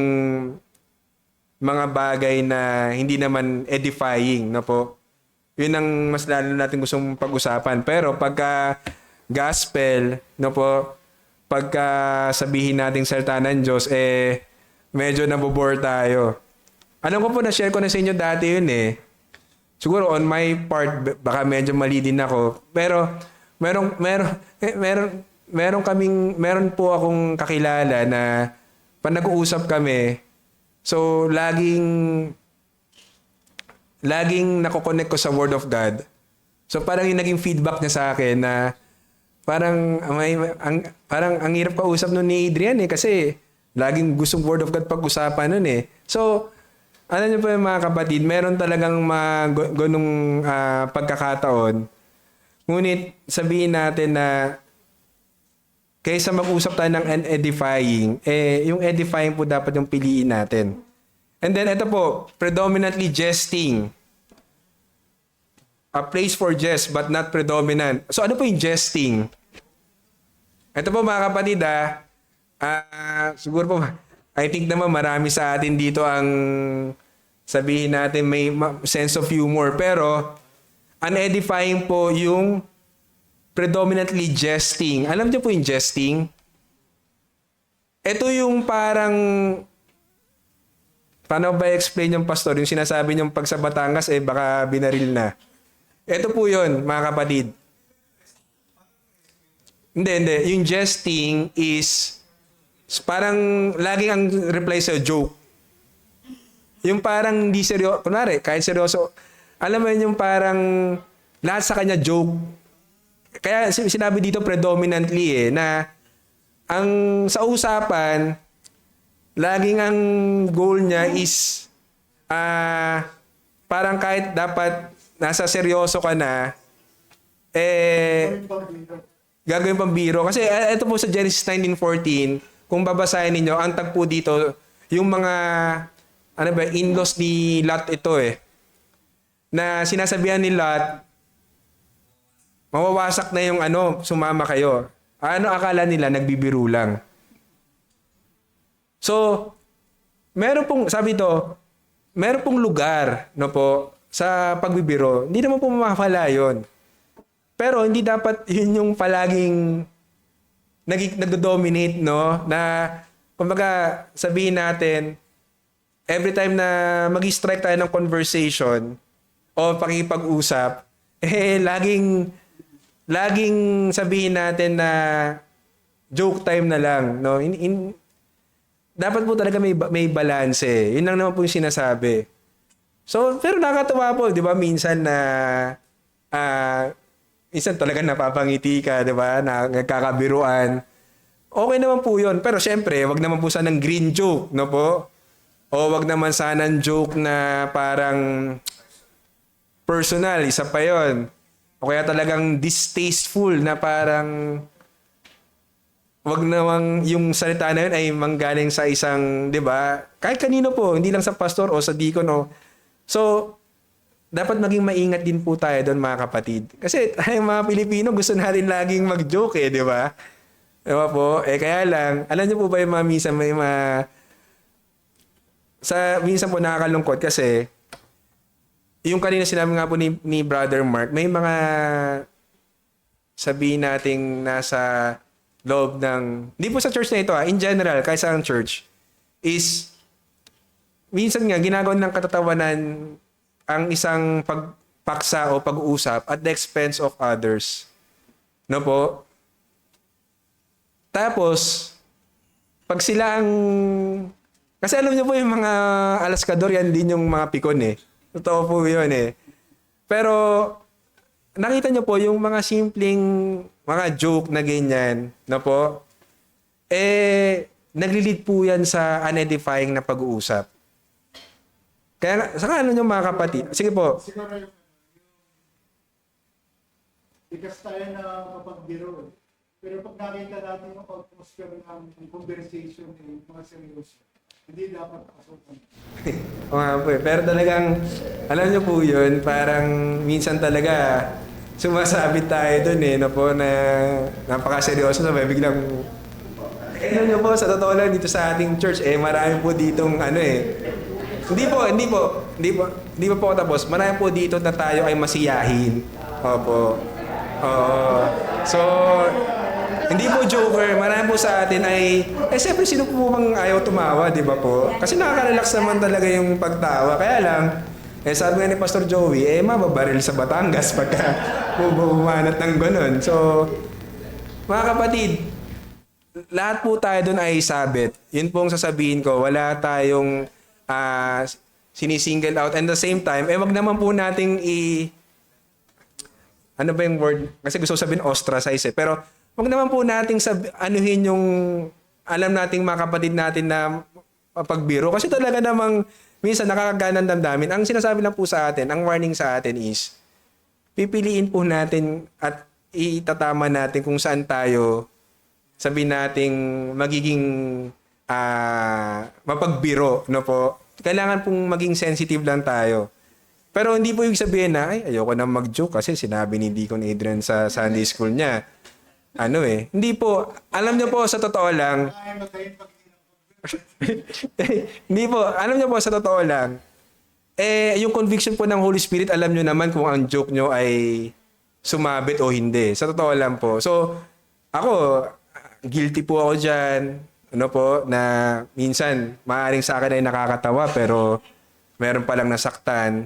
mga bagay na hindi naman edifying, no po. Yun ang mas lalo natin gustong pag-usapan. Pero pagka gospel, no po, pagka sabihin nating salita ng Diyos, medyo nabobore tayo. Alam ko po, na-share ko na sa inyo dati yun eh. Siguro on my part, baka medyo mali din ako. Pero meron po akong kakilala na pag nag-uusap kami, so laging nako-connect ko sa Word of God. So parang yung naging feedback niya sa akin na parang ang hirap kausap nun ni Adrian eh kasi laging gustong Word of God pag-usapan nun eh. So ano niyo po yung mga kapatid, meron talagang ganung pagkakataon. Ngunit sabihin natin na kaysa mag-usap tayo ng edifying, yung edifying po dapat yung piliin natin. And then ito po, predominantly jesting. A place for jest but not predominant. So ano po yung jesting? Ito po mga kapatid siguro po, I think naman marami sa atin dito ang sabihin natin may sense of humor. Pero unedifying po yung predominantly jesting. Alam niyo po yung jesting? Ito yung parang, paano ba i-explain yung pastor? Yung sinasabi niyong pag sa Batangas, baka binaril na. Ito po yun, mga kapatid. Hindi. Yung jesting is parang laging ang reply sa joke. Yung parang hindi seryoso. Kunwari, kahit seryoso. Alam mo yun yung parang lahat sa kanya joke. Kaya sinabi dito predominantly na ang sa usapan, laging ang goal niya is parang kahit dapat nasa seryoso ka na, gagawin pang biro. Kasi ito po sa Genesis 19:14, kung babasahin ninyo, ang tagpo dito, yung mga, in-laws ni Lot ito na sinasabihan ni Lot, mawawasak na yung ano, sumama kayo. Ano akala nila, nagbibiro lang. So, meron pong, sabi ito, meron pong lugar, no po, sa pagbibiro. Hindi naman po mapapala yun. Pero hindi dapat yun yung palaging nagdo-dominate, no? Na, kumbaga, sabihin natin, every time na mag-strike tayo ng conversation o pakikipag-usap, laging sabihin natin na joke time na lang, no? Dapat po talaga may balance eh. Yun lang naman po yung sinasabi. So, pero nakakatawa po, di ba? Minsan na, minsan talaga napapangiti ka, di ba? Na nagkakabiruan. Okay naman po yun. Pero syempre, wag naman po sanang green joke, no po? O wag naman sanang joke na parang personal, isa pa yun. O kaya talagang distasteful na parang wag namang yung salita na yun ay manggaling sa isang, di ba? Kahit kanino po, hindi lang sa pastor o sa deacon o. So, dapat maging maingat din po tayo doon mga kapatid. Kasi tayong mga Pilipino gusto natin laging mag-joke eh, di ba? Di ba po? Kaya lang, alam niyo po ba yung mga minsan may mga minsan po nakakalungkot kasi yung kanina sinabi nga po ni Brother Mark, may mga sabihin nating nasa loob ng, hindi po sa church na ito in general, kahit sa church, is minsan nga ginagawa ng katatawanan ang isang pagpaksa o pag-uusap at the expense of others. No po? Tapos, pag sila ang, kasi alam niyo po yung mga alaskador, yan din yung mga pikon eh. Totoo po yun eh. Pero, nakita niyo po yung mga simpleng mga joke na ganyan, no po? Naglilid po yan sa unedifying na pag-uusap. Kaya, saka ano nyo mga kapatid? Sige po. Siguro yung bigas tayo na mapagbiro. Pero pag nakita natin yung atmosphere ng conversation, yung mga seryoso, hindi dapat pasukan. O nga po eh. Pero talagang, alam nyo po yun, parang minsan talaga sumasabit tayo dun eh, na po na napakaseryoso na biglang, alam nyo po, sa totoo lang dito sa ating church, marami po ditong ano eh, hindi po ako tapos. Marami po dito na tayo ay masiyahin. Opo. So, hindi po joker. Marami po sa atin ay, siyempre sino po bang ayaw tumawa, di ba po? Kasi nakaka-relax naman talaga yung pagtawa. Kaya lang, sabi nga ni Pastor Joey, mababaril sa Batangas pagka bumanat ng ganun. So, mga kapatid, lahat po tayo doon ay sabit. Yun pong sasabihin ko, wala tayong sinisingle out. And the same time, wag naman po nating ano ba yung word? Kasi gusto ko sabihin ostracize eh. Pero wag naman po nating anuhin yung alam nating mga kapatid natin na pagbiro. Kasi talaga namang minsan nakakaganang damdamin. Ang sinasabi lang po sa atin, ang warning sa atin is, pipiliin po natin at itatama natin kung saan tayo sabihin nating magiging mapagbiro, no po? Kailangan pong maging sensitive lang tayo. Pero hindi po yung sabihin na, ayoko na mag-joke kasi sinabi ni Deacon Adrian sa Sunday school niya. Ano eh. Hindi po. Alam niyo po, sa totoo lang. Hindi po. Alam niyo po, sa totoo lang. Yung conviction po ng Holy Spirit, alam niyo naman kung ang joke niyo ay sumabit o hindi. Sa totoo lang po. So, ako, guilty po ako dyan. Ano po, na minsan, maaaring sa akin ay nakakatawa pero meron palang nasaktan.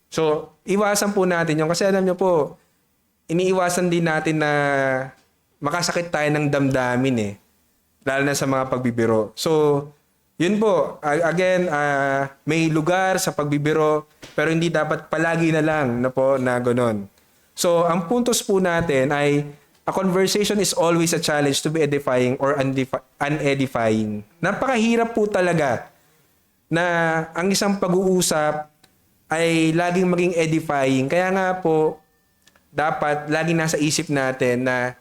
So, iwasan po natin yun. Kasi alam nyo po, iniiwasan din natin na makasakit tayo ng damdamin eh. Lalo na sa mga pagbibiro. So, yun po. Again, may lugar sa pagbibiro pero hindi dapat palagi na lang na po na gano'n. So, ang puntos po natin ay a conversation is always a challenge to be edifying or unedifying. Napakahirap po talaga na ang isang pag-uusap ay laging maging edifying. Kaya nga po, dapat laging nasa isip natin na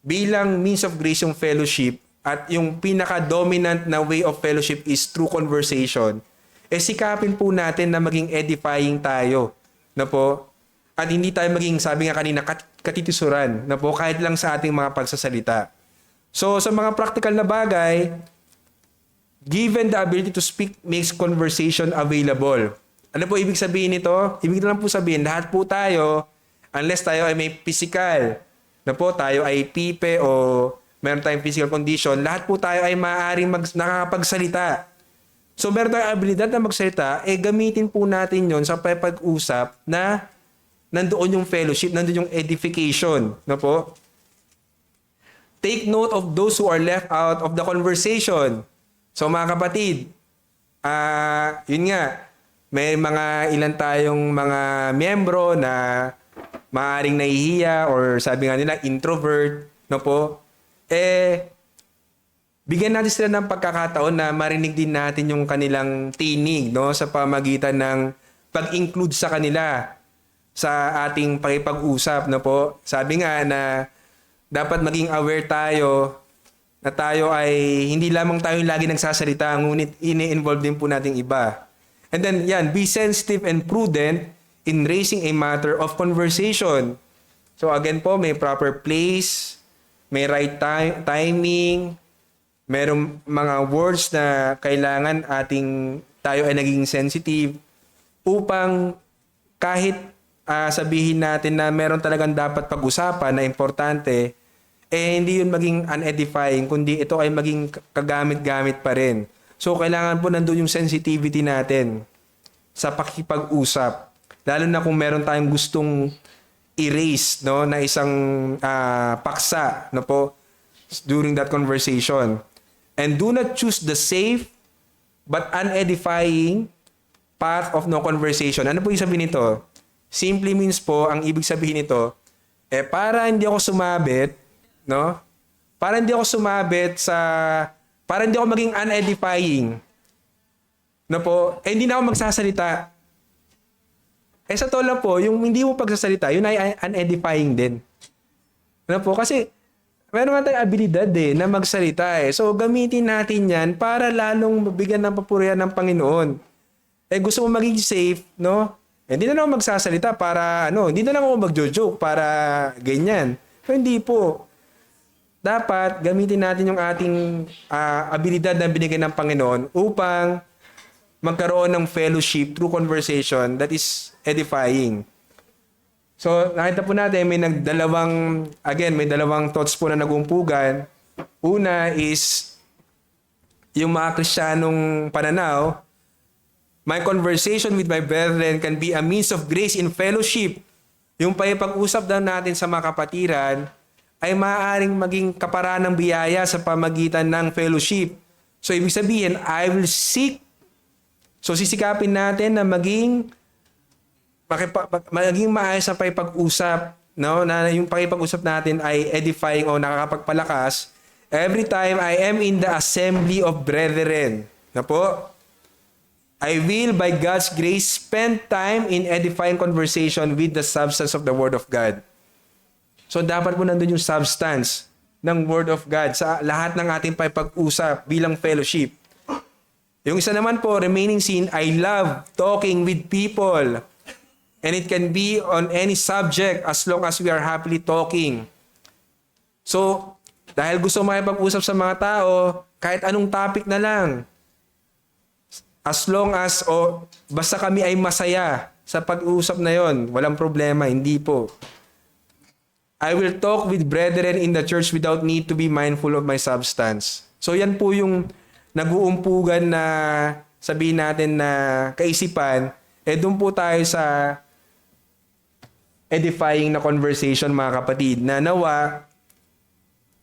bilang means of grace yung fellowship at yung pinaka-dominant na way of fellowship is through conversation, sikapin po natin na maging edifying tayo. Na po? At hindi tayo maging, sabi nga kanina, katitisuran na po kahit lang sa ating mga pagsasalita. So sa mga practical na bagay, given the ability to speak makes conversation available. Ano po ibig sabihin nito? Ibig lang po sabihin, lahat po tayo, unless tayo ay may physical, na po tayo ay pipe o meron tayong physical condition, lahat po tayo ay maaaring nakakapagsalita. So meron tayong abilidad na magsalita, gamitin po natin yon sa pag-usap na nandoon yung fellowship, nandoon yung edification. Na po? Take note of those who are left out of the conversation. So mga kapatid, yun nga, may mga ilan tayong mga miyembro na maaaring nahihiya or sabi nga nila introvert, no po? Bigyan natin sila ng pagkakataon na marinig din natin yung kanilang tinig, no, sa pamagitan ng pag-include sa kanila sa ating pakipag-usap, no po? Sabi nga na dapat maging aware tayo na tayo ay hindi lamang tayo lagi nagsasalita, ngunit ini-involve din po nating iba. And then, be sensitive and prudent in raising a matter of conversation. So again po, may proper place, may right timing, merong mga words na kailangan tayo ay naging sensitive upang kahit sabihin natin na meron talagang dapat pag-usapan na importante, hindi yun maging unedifying, kundi ito ay maging kagamit-gamit pa rin. So, kailangan po nandun yung sensitivity natin sa pakipag-usap. Lalo na kung meron tayong gustong erase, no, na isang paksa, no po, during that conversation. And do not choose the safe but unedifying path of no conversation. Ano po yung sabihin nito? Simply means po, ang ibig sabihin nito, para hindi ako sumabit, no? Para hindi ako maging unedifying. No po? Hindi na ako magsasalita. Sa totoo po, yung hindi mo pagsasalita, yun ay unedifying din. No po? Kasi, meron naman tayong abilidad na magsalita So, gamitin natin yan para lalong mabigyan ng papurihan ng Panginoon. Gusto mo maging safe, no? Hindi na lang ako magsasalita para, hindi na lang ako magjo-joke para ganyan. Pero hindi po. Dapat gamitin natin yung ating abilidad na binigay ng Panginoon upang magkaroon ng fellowship through conversation that is edifying. So, nakita po natin, may dalawang thoughts po na nag-umpugan. Una is, yung mga Kristiyanong pananaw, my conversation with my brethren can be a means of grace in fellowship. Yung pag-usap daw natin sa mga kapatiran, ay maaaring maging kaparaan ng biyaya sa pamagitan ng fellowship. So, ibig sabihin, sisikapin natin na maging maayos sa pakipag-usap, no? Na yung pakipag-usap natin ay edifying o nakakapagpalakas every time I am in the assembly of brethren. Na po? I will, by God's grace, spend time in edifying conversation with the substance of the Word of God. So, dapat po nandun yung substance ng Word of God sa lahat ng ating pag-usap bilang fellowship. Yung isa naman po, remaining sin, I love talking with people. And it can be on any subject as long as we are happily talking. So, dahil gusto makipag-usap sa mga tao, kahit anong topic na lang, as long as, basta kami ay masaya sa pag-uusap na yon, walang problema, hindi po. I will talk with brethren in the church without need to be mindful of my substance. So yan po yung nag-uumpugan na sabihin natin na kaisipan, doon po tayo sa edifying na conversation, mga kapatid, na nawa,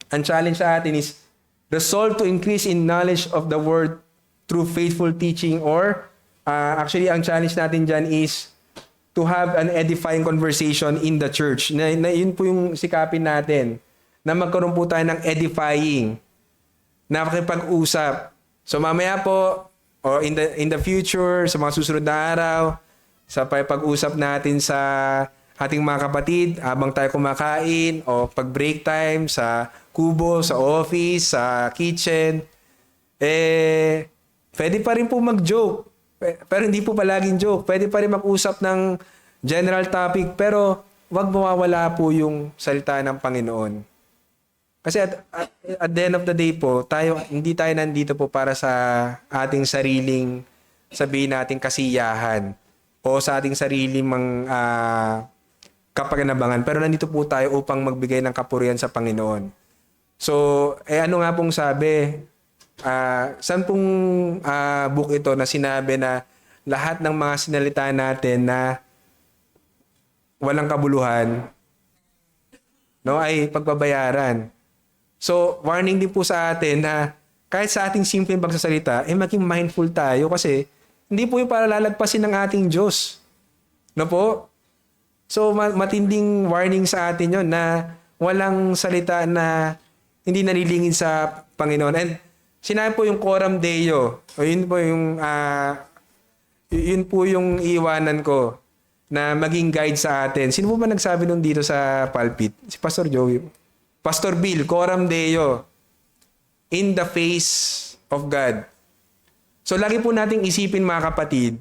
ang challenge sa atin is resolve to increase in knowledge of the word through faithful teaching, or actually ang challenge natin dyan is to have an edifying conversation in the church. Na yun po yung sikapin natin, na magkaroon po tayo ng edifying na makipag-usap. So mamaya po, o in the future, sa mga susunod na araw, sa pag-usap natin sa ating mga kapatid, habang tayo kumakain, o pag break time, sa kubo, sa office, sa kitchen, pwede pa rin po mag-joke. Pero hindi po palaging joke. Pwede pa rin mag-usap ng general topic, pero wag mawawala po yung salita ng Panginoon. Kasi at the end of the day po, hindi tayo nandito po para sa ating sariling, sabihin natin, kasiyahan o sa ating sariling kapakinabangan. Pero nandito po tayo upang magbigay ng kapurihan sa Panginoon. So, ano nga pong sabi? Saan pong book ito na sinabi na lahat ng mga sinalita natin na walang kabuluhan, no, ay pagbabayaran. So, warning din po sa atin na kahit sa ating simpleng pagsasalita, maging mindful tayo kasi hindi po yung para lalagpasin ng ating Diyos. No po? So, matinding warning sa atin yon na walang salita na hindi nalilingin sa Panginoon. And sinabi po yung Coram Deo, o yun po yung iiwanan ko na maging guide sa atin. Sino po ba nagsabi nun dito sa pulpit? Si Pastor Joey. Pastor Bill, Coram Deo, in the face of God. So lagi po nating isipin mga kapatid,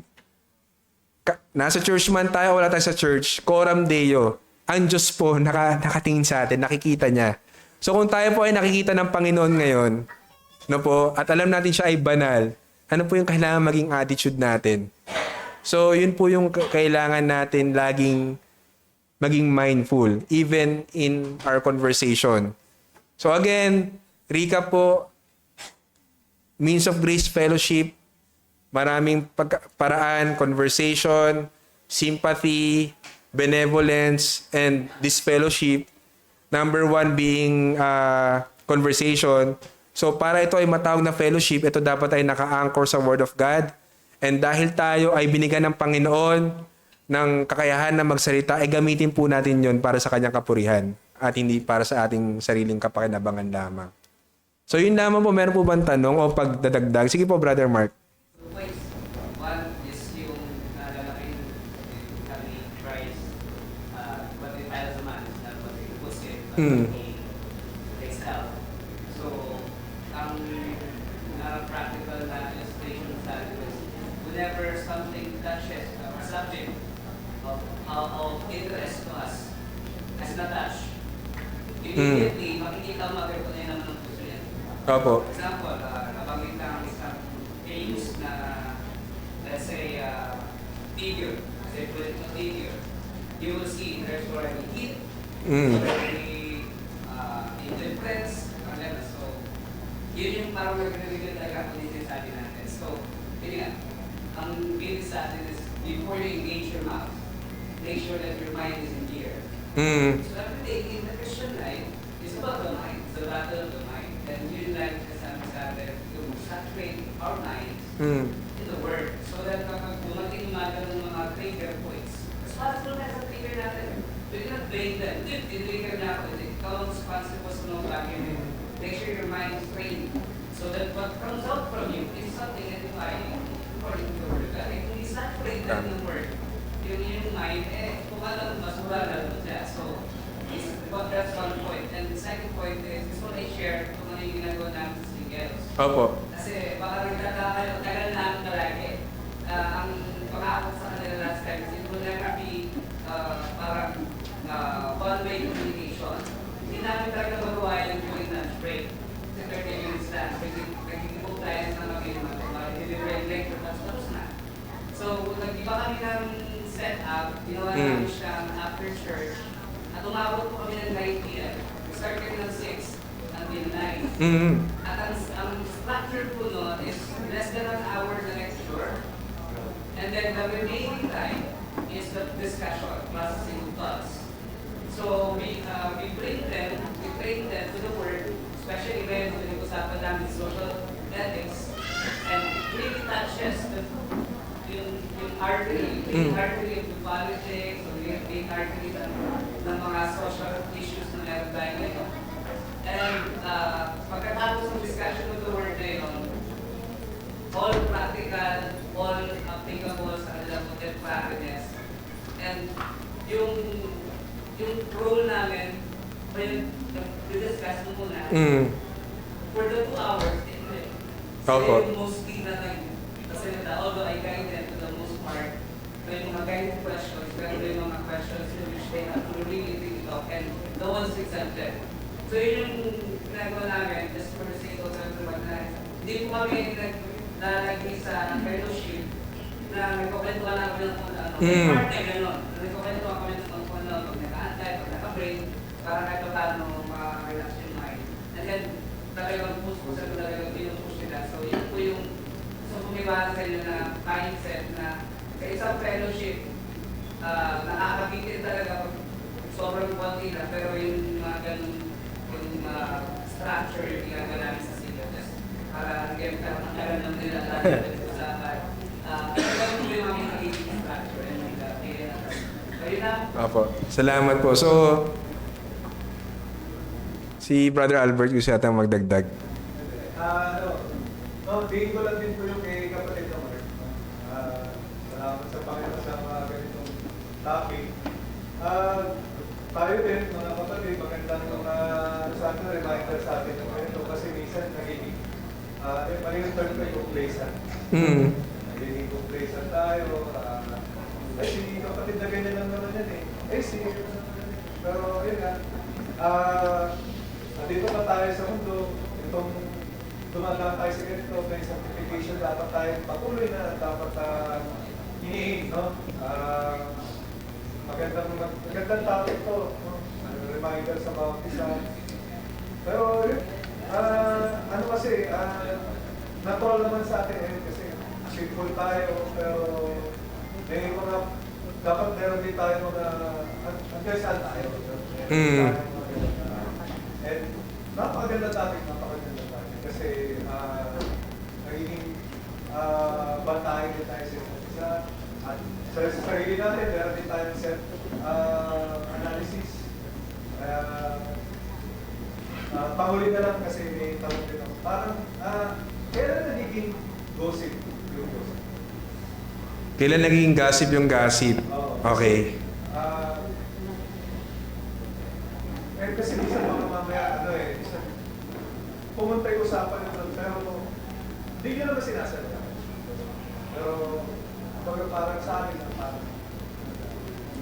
nasa church man tayo o wala tayo sa church, Coram Deo, ang Diyos po nakatingin sa atin, nakikita niya. So kung tayo po ay nakikita ng Panginoon ngayon, no po, at alam natin siya ay banal, ano po yung kailangan maging attitude natin? So yun po yung kailangan natin laging maging mindful, even in our conversation. So again, recap po, means of grace fellowship, maraming paraan, conversation, sympathy, benevolence, and disfellowship. Number 1 being conversation. So para ito ay matawag na fellowship, ito dapat ay naka-anchor sa Word of God. And dahil tayo ay binigyan ng Panginoon ng kakayahan na magsalita, gamitin po natin yon para sa kanyang kapurihan at hindi para sa ating sariling kapakinabangan lamang. So yun lamang po, meron po bang tanong o pagdadagdag? Sige po, Brother Mark. 2 points. One is yung lalaki kami Christ, what we file as a man, is not what we Muslim, but he takes help. So, ang practical na illustration sa atin is whenever something touches a subject of interest to us as na touch, immediately makikita mo agad kung ano naman ang gusto niya. Opo. For example, nabanggit na ang isang famous na, let's say, figure, say political figure, you will see there's already heat, already indifference, so yun yung parang nag-reveal talaga kung yung sabi natin. So, yun nga, ang bilis sa atin is before you engage your mouth, make sure that your mind is in gear. So every day in the Christian life is about the mind. It's the battle of the mind. And yun like kasama sa atin to saturate our minds in the Word so that kapag dumating umaga ng mga trigger points, responsible na sa trigger natin. We cannot blame them. Trigger na ako. Ikaw ang responsible sa mga bagay na yun. Make sure your mind is trained so that what comes out from you is something edifying according to the Word of God. Kung isaturate natin ng Word, yung mind, kung alam, masura na siya. So, that's one point. And the second point is, this one I share kung ano yung ginagawa namin sa singles. Opo. Kasi baka nagkakaroon namin palagi. Ang pangakot sa kanila last time, it will never be parang one-way communication. Hindi namin talaga magawa yung during lunch break. Kasi 30 minutes lang. Nagkikipog tayo sa mag-deliberate lecture, tapos na. So, nag-iba kami ng set-up, ginawa namin siya after church, at umabot po kami ng 9 p.m. We started ng 6 until 9. At ang structure po nun is less than an hour na lecture, and then the remaining time is the discussion, processing of thoughts. So we train them to the Word, especially when pinag-usapan namin social ethics, and it really touches yung artery of the politics, o yung artery ng mga social issues na meron tayo ngayon. And pagkatapos ng discussion of the Word na yun, all practical, all applicable sa kanilang contemporariness. And yung role namin, when discuss mo muna, for the 2 hours, Opo. sila yung mostly na nagsasalita, although I guide them to the most part, may mga guided questions, pero may mga questions in which they have to really think about and no one's exempted. So yun yung ginagawa namin, just for the sake of everyone na hindi po kami naglalagay sa fellowship na nagkukwentuhan na kami ng kung ano. May part na gano'n. Nagkukwentuhan kami ng kung ano, pag nag-aantay, pag naka-break, para kahit paano maka-relax yung mind. And then, talagang push po sa talagang pinupush nila. So yun po yung gusto ko may sa inyo na mindset na sa isang fellowship, nakakabitin talaga pag sobrang konti na, pero yung mga ganun, yung structure yung ginagawa namin sa syllabus. Para again, karon lang nila tayo sa ganun po yung aming magiging structure and nila na. So yun na. Apo. Salamat po. So, si Brother Albert gusto yata magdagdag. Tingin ko lang din po yung kay kapatid na Mark. Salamat sa Panginoon sa mga ganitong topic. Tayo din, mga kapatid, magandang reminder sa atin ng ganito kasi minsan nagiging mali yung term ko yung complacent. Nagiging complacent tayo. Si kapatid na ganyan lang naman yan eh. Pero yun nga. Nandito pa tayo sa mundo. Itong dumadaan tayo sa ganito, may sanctification, dapat tayo patuloy na, dapat hinihin, no? Magandang topic to, no? Reminder sa bawat isa. Pero yun, ano kasi, natural naman sa atin kasi simple tayo, pero may mga, dapat meron din tayo mga, hanggang saan tayo. And napakaganda topic, kasi nagiging bantayan din tayo sa isa't isa. At sa sarili natin, meron din tayong self-analysis. Pahuli na lang kasi may tanong din ako. Parang, kailan nagiging gossip yung gossip? Kailan naging gossip yung gossip? Okay. Kasi minsan mga mamaya, pumunta yung usapan yung pero hindi nyo naman sinasalita. Pero, parang sa akin, parang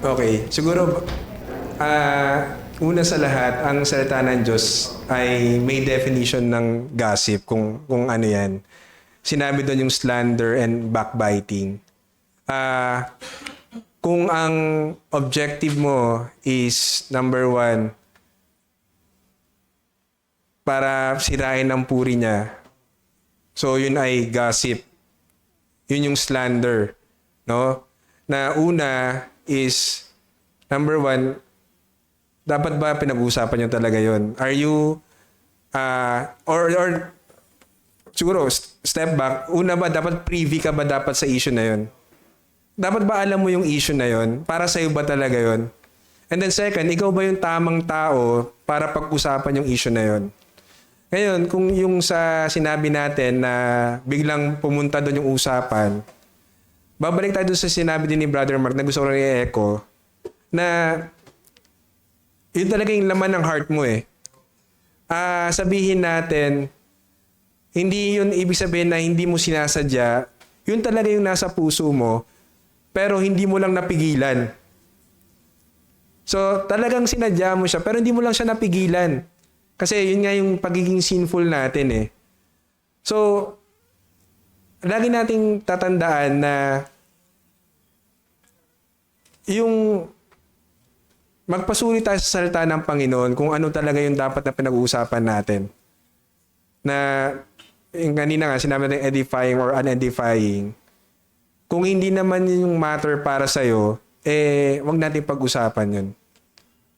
Okay. Siguro, una sa lahat, ang salita ng Diyos ay may definition ng gossip kung ano yan. Sinabi doon yung slander and backbiting. Kung ang objective mo is number 1, para sirain ang puri niya. So, yun ay gossip. Yun yung slander. No? Na una is, number 1, dapat ba pinag-uusapan nyo talaga yun? Are you, or siguro, step back, una ba, dapat privy ka ba dapat sa issue na yun? Dapat ba alam mo yung issue na yun? Para sa'yo ba talaga yun? And then second, ikaw ba yung tamang tao para pag-usapan yung issue na yun? Ngayon, kung yung sa sinabi natin na biglang pumunta doon yung usapan, babalik tayo doon sa sinabi din ni Brother Mark na gusto ko rin i-echo, na yun talaga yung laman ng heart mo eh. Sabihin natin, hindi yun ibig sabihin na hindi mo sinasadya, yun talaga yung nasa puso mo, pero hindi mo lang napigilan. So, talagang sinadya mo siya, pero hindi mo lang siya napigilan. Kasi yun nga yung pagiging sinful natin eh. So, lagi nating tatandaan na yung magpasuri tayo sa salita ng Panginoon kung ano talaga yung dapat na pinag-uusapan natin. Na yung kanina nga sinabi natin edifying or unedifying. Kung hindi naman yung matter para sa'yo, wag natin pag-usapan yun.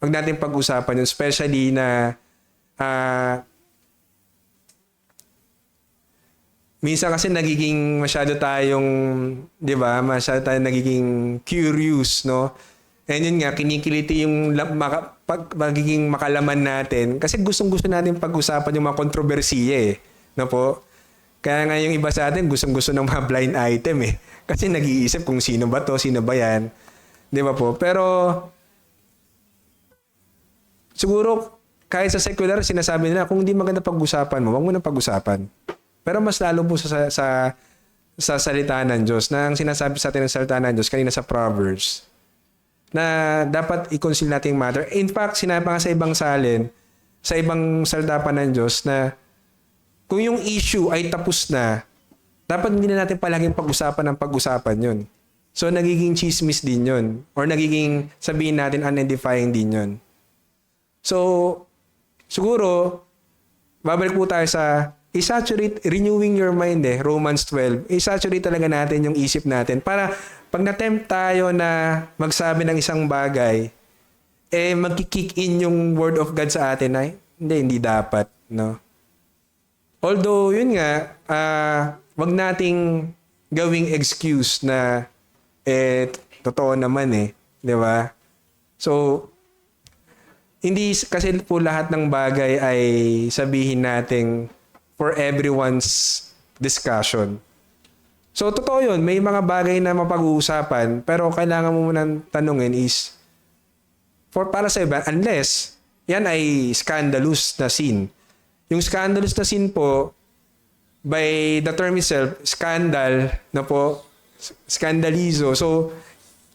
Wag natin pag-usapan yun. Especially na minsan kasi nagiging masyado tayong, di ba, masyado tayong nagiging curious, no? And yun nga, kinikiliti yung magiging makalaman natin kasi gustong-gusto natin pag-usapan yung mga kontrobersiya eh. No po? Kaya nga yung iba sa atin gustong-gusto ng mga blind item eh. Kasi nag-iisip kung sino ba to, sino ba yan. Di ba po? Pero siguro kahit sa secular, sinasabi nila, kung hindi maganda pag-usapan mo, huwag mo na pag-usapan. Pero mas lalo po sa sa salita ng Diyos, na ang sinasabi sa atin ng salita ng Diyos kanina sa Proverbs, na dapat i-conceal natin yung matter. In fact, sinabi pa nga sa ibang salin, sa ibang salita pa ng Diyos, na kung yung issue ay tapos na, dapat hindi na natin palaging pag-usapan ng pag-usapan yun. So, nagiging chismis din yun. Or nagiging, sabihin natin, unedifying din yun. So, siguro, babalik po tayo sa i-saturate, renewing your mind Romans 12. I-saturate talaga natin yung isip natin para pag na-tempt tayo na magsabi ng isang bagay, magkikick in yung word of God sa atin ay, hindi dapat, no? Although, yun nga, wag nating gawing excuse na, totoo naman di ba? So, hindi kasi po lahat ng bagay ay sabihin nating for everyone's discussion. So, totoo yun. May mga bagay na mapag-uusapan, pero kailangan mo munang tanungin is, para sa iba, unless yan ay scandalous na sin. Yung scandalous na sin po, by the term itself, scandal na po, scandalizo. So,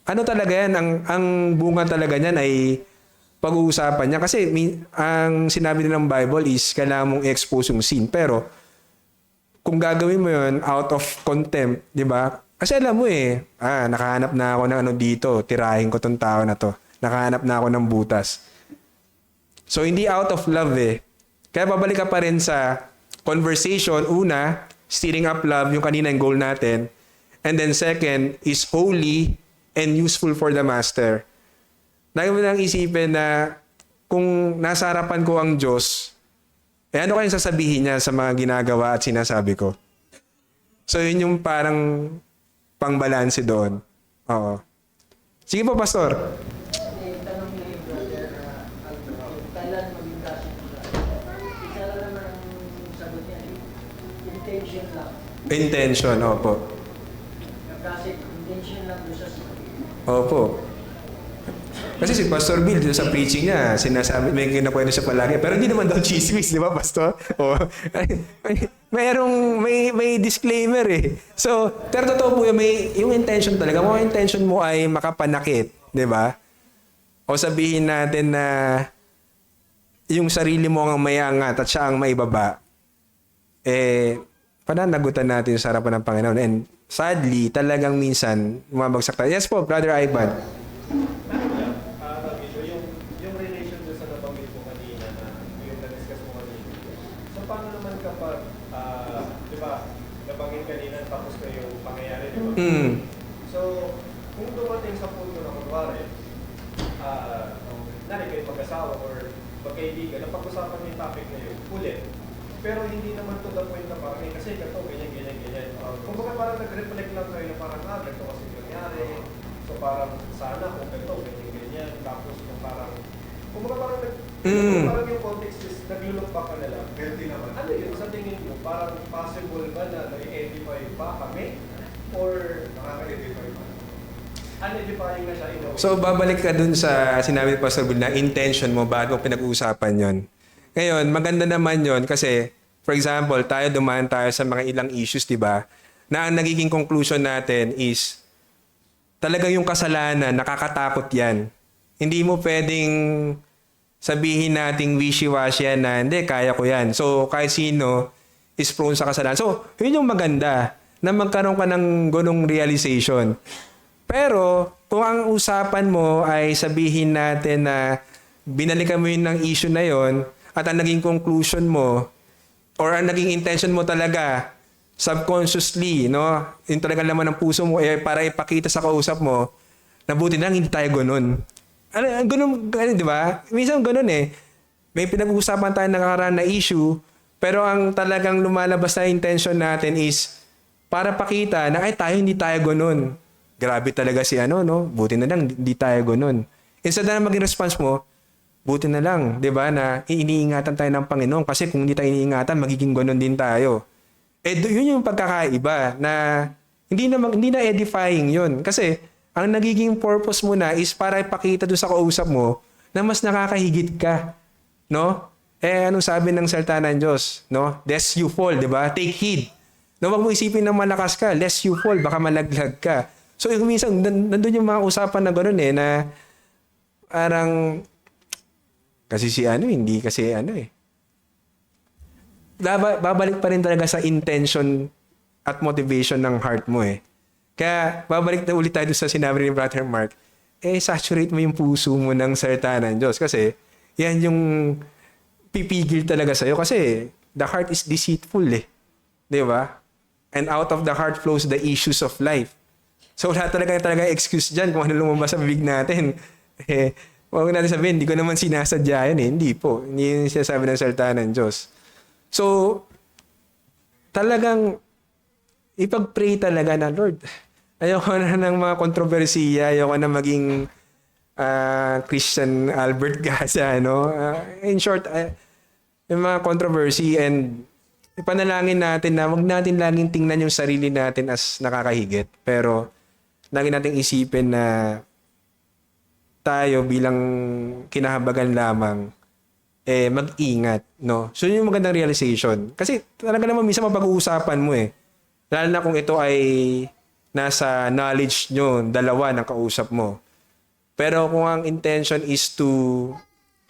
ano talaga yan? Ang bunga talaga niyan ay pag-uusapan niya. Kasi ang sinabi din ng Bible is kailangan mong i-expose yung sin. Pero, kung gagawin mo yun out of contempt, di ba? Kasi alam mo nakahanap na ako ng ano dito, tirahin ko tong tao na to. Nakahanap na ako ng butas. So, hindi out of love Kaya babalik ka pa rin sa conversation. Una, stirring up love, yung kanina yung goal natin. And then second, is holy and useful for the master. Lagi mo lang isipin na kung nasa harapan ko ang Diyos, ano kayong sasabihin niya sa mga ginagawa at sinasabi ko? So, yun yung parang pangbalanse doon. Oo. Sige po, Pastor. May tanong na yung brother kailan maging kasi isa lang naman ang sagot niya, intention lang. Intention, opo. Kasi intention lang doon sa Opo. Kasi si Pastor Bill, dito sa preaching niya, sinasabi, may kinakwento siya palagi. Pero hindi naman daw chismis, di ba, Pastor? O, may disclaimer So, pero totoo po yung intention talaga. Kung ang intention mo ay makapanakit, di ba? O sabihin natin na yung sarili mo ang may angat at siya ang maibaba, pananagutan natin sa harapan ng Panginoon. And sadly, talagang minsan, bumabagsak tayo. Yes po, Brother Ivan. Yung relation doon sa nabanggit mo kanina na yung na-discuss mo kanina. So, paano naman kapag, di ba, nabanggit kanina tapos na yung pangyayari, di ba? So, kung dumating sa punto na kunwari, kayo mag-asawa or magkaibigan, napag-usapan yung topic na yun, ulit. Pero hindi naman to the point na parang, kasi ito, ganyan. Kung baka parang nag-reflect lang kayo na parang, ganito kasi nangyari. So parang, sana kung ito, ganyan. Tapos kung parang, kung baka parang, parang yung context is, nag-look back ka na lang. Guilty naman. Ano yun, sa tingin mo, parang possible ba na nag-edify pa kami? Or nakaka-edify pa? Unedifying na siya, So, babalik ka dun sa sinabi ni Pastor Bill na intention mo bago pinag-uusapan yon. Ngayon, maganda naman yon kasi, for example, dumaan tayo sa mga ilang issues, di ba? Na ang nagiging conclusion natin is, talagang yung kasalanan, nakakatakot yan. Hindi mo pwedeng sabihin nating wishy-washy yan na, hindi, kaya ko yan. So, kahit sino is prone sa kasalanan. So, yun yung maganda, na magkaroon ka ng ganong realization. Pero, kung ang usapan mo ay sabihin natin na binalikan mo yun ng issue na yon at ang naging conclusion mo or ang naging intention mo talaga subconsciously, no? Yung talaga laman ng puso mo para ipakita sa kausap mo na buti na lang hindi tayo ganun. Ganun, di ba? Minsan ganun May pinag-uusapan tayo nakaraan na issue pero ang talagang lumalabas na intention natin is para pakita na tayo hindi tayo ganun. Grabe talaga si no? Buti na lang, di tayo ganun. Instead na maging response mo, buti na lang, di ba, na iniingatan tayo ng Panginoon kasi kung hindi tayo iniingatan, magiging ganun din tayo. Yun yung pagkakaiba na hindi na edifying yun. Kasi, ang nagiging purpose mo na is para ipakita doon sa kausap mo na mas nakakahigit ka. No? Anong sabi ng salita ng Diyos? No? Lest you fall, di ba? Take heed. Na wag mo isipin na malakas ka, lest you fall, baka malaglag ka. So yung minsan, nandun yung mga usapan na gano'n na parang, kasi si hindi kasi babalik pa rin talaga sa intention at motivation ng heart mo Kaya, babalik na ulit tayo sa sinabi ni Brother Mark, saturate mo yung puso mo ng salita ng Diyos. Kasi, yan yung pipigil talaga sa'yo. Kasi, the heart is deceitful Di ba? And out of the heart flows the issues of life. So, wala talaga excuse dyan kung ano lumabas sa bibig natin. Huwag natin sabihin, hindi ko naman sinasadya yan Hindi po. Hindi yun sinasabi ng salita ng Diyos. So, talagang ipag-pray talaga na, Lord, ayoko na ng mga kontrobersiya, ayoko na maging Christian Albert Gaza, in short, yung mga controversy and ipanalangin natin na wag natin laging tingnan yung sarili natin as nakakahigit. Pero, lagi natin isipin na tayo bilang kinahabagan lamang, mag-ingat, So, yung magandang realization. Kasi talaga naman minsan mapag-uusapan mo Lalo na kung ito ay nasa knowledge nyo, dalawa ng kausap mo. Pero kung ang intention is to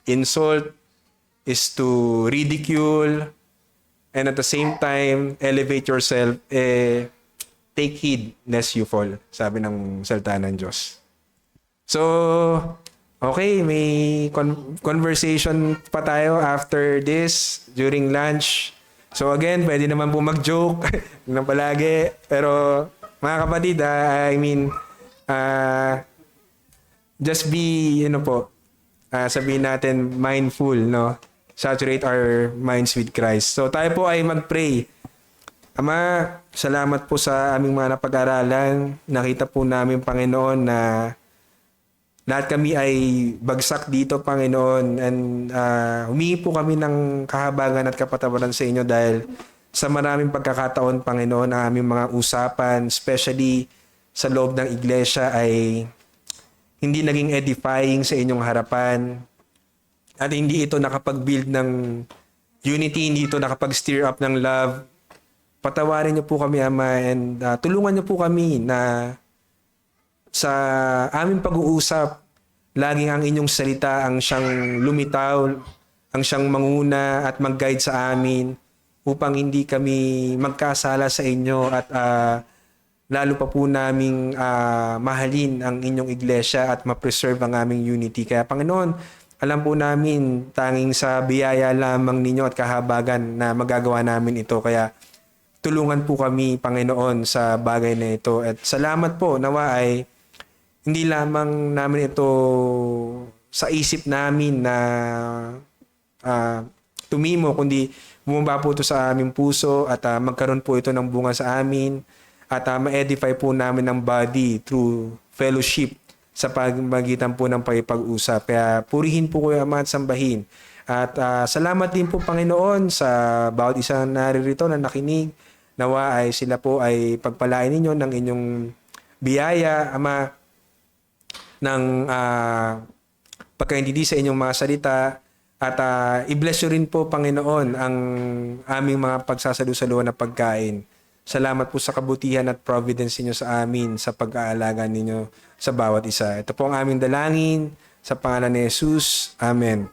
insult, is to ridicule, and at the same time, elevate yourself, take heed lest you fall, sabi ng salita ng Diyos. So, okay, may conversation pa tayo after this, during lunch. So again, pwede naman po mag-joke ng palagi. Pero mga kapatid, just be, sabihin natin, mindful, Saturate our minds with Christ. So tayo po ay mag-pray. Ama, salamat po sa aming mga napag-aralan. Nakita po namin, Panginoon, na lahat kami ay bagsak dito, Panginoon, and humingi po kami ng kahabagan at kapatawaran sa inyo dahil sa maraming pagkakataon, Panginoon, ang aming mga usapan, especially sa loob ng iglesia, ay hindi naging edifying sa inyong harapan at hindi ito nakapag-build ng unity, hindi ito nakapag-stir up ng love. Patawarin niyo po kami, Ama, and tulungan niyo po kami na sa aming pag-uusap, laging ang inyong salita ang siyang lumitaw, ang siyang manguna at mag-guide sa amin upang hindi kami magkasala sa inyo at lalo pa po naming mahalin ang inyong iglesia at ma-preserve ang aming unity. Kaya Panginoon, alam po namin tanging sa biyaya lamang ninyo at kahabagan na magagawa namin ito. Kaya tulungan po kami, Panginoon, sa bagay na ito. At salamat po, nawa ay hindi lamang namin ito sa isip namin na tumimo, kundi bumaba po ito sa aming puso at magkaroon po ito ng bunga sa amin at ma-edify po namin ng body through fellowship sa pagmagitan po ng pag-usap. Kaya purihin po ko, Ama, at sambahin. At salamat din po, Panginoon, sa bawat isang naririto na nakinig. Nawa ay sila po ay pagpalain ninyo ng inyong biyaya, Ama, ng pagkaintindi sa inyong mga salita at i-bless nyo rin po, Panginoon, ang aming mga pagsasalu-saluhan na pagkain. Salamat po sa kabutihan at providence ninyo sa amin sa pag-aalaga ninyo sa bawat isa. Ito po ang aming dalangin sa pangalan ni Jesus. Amen.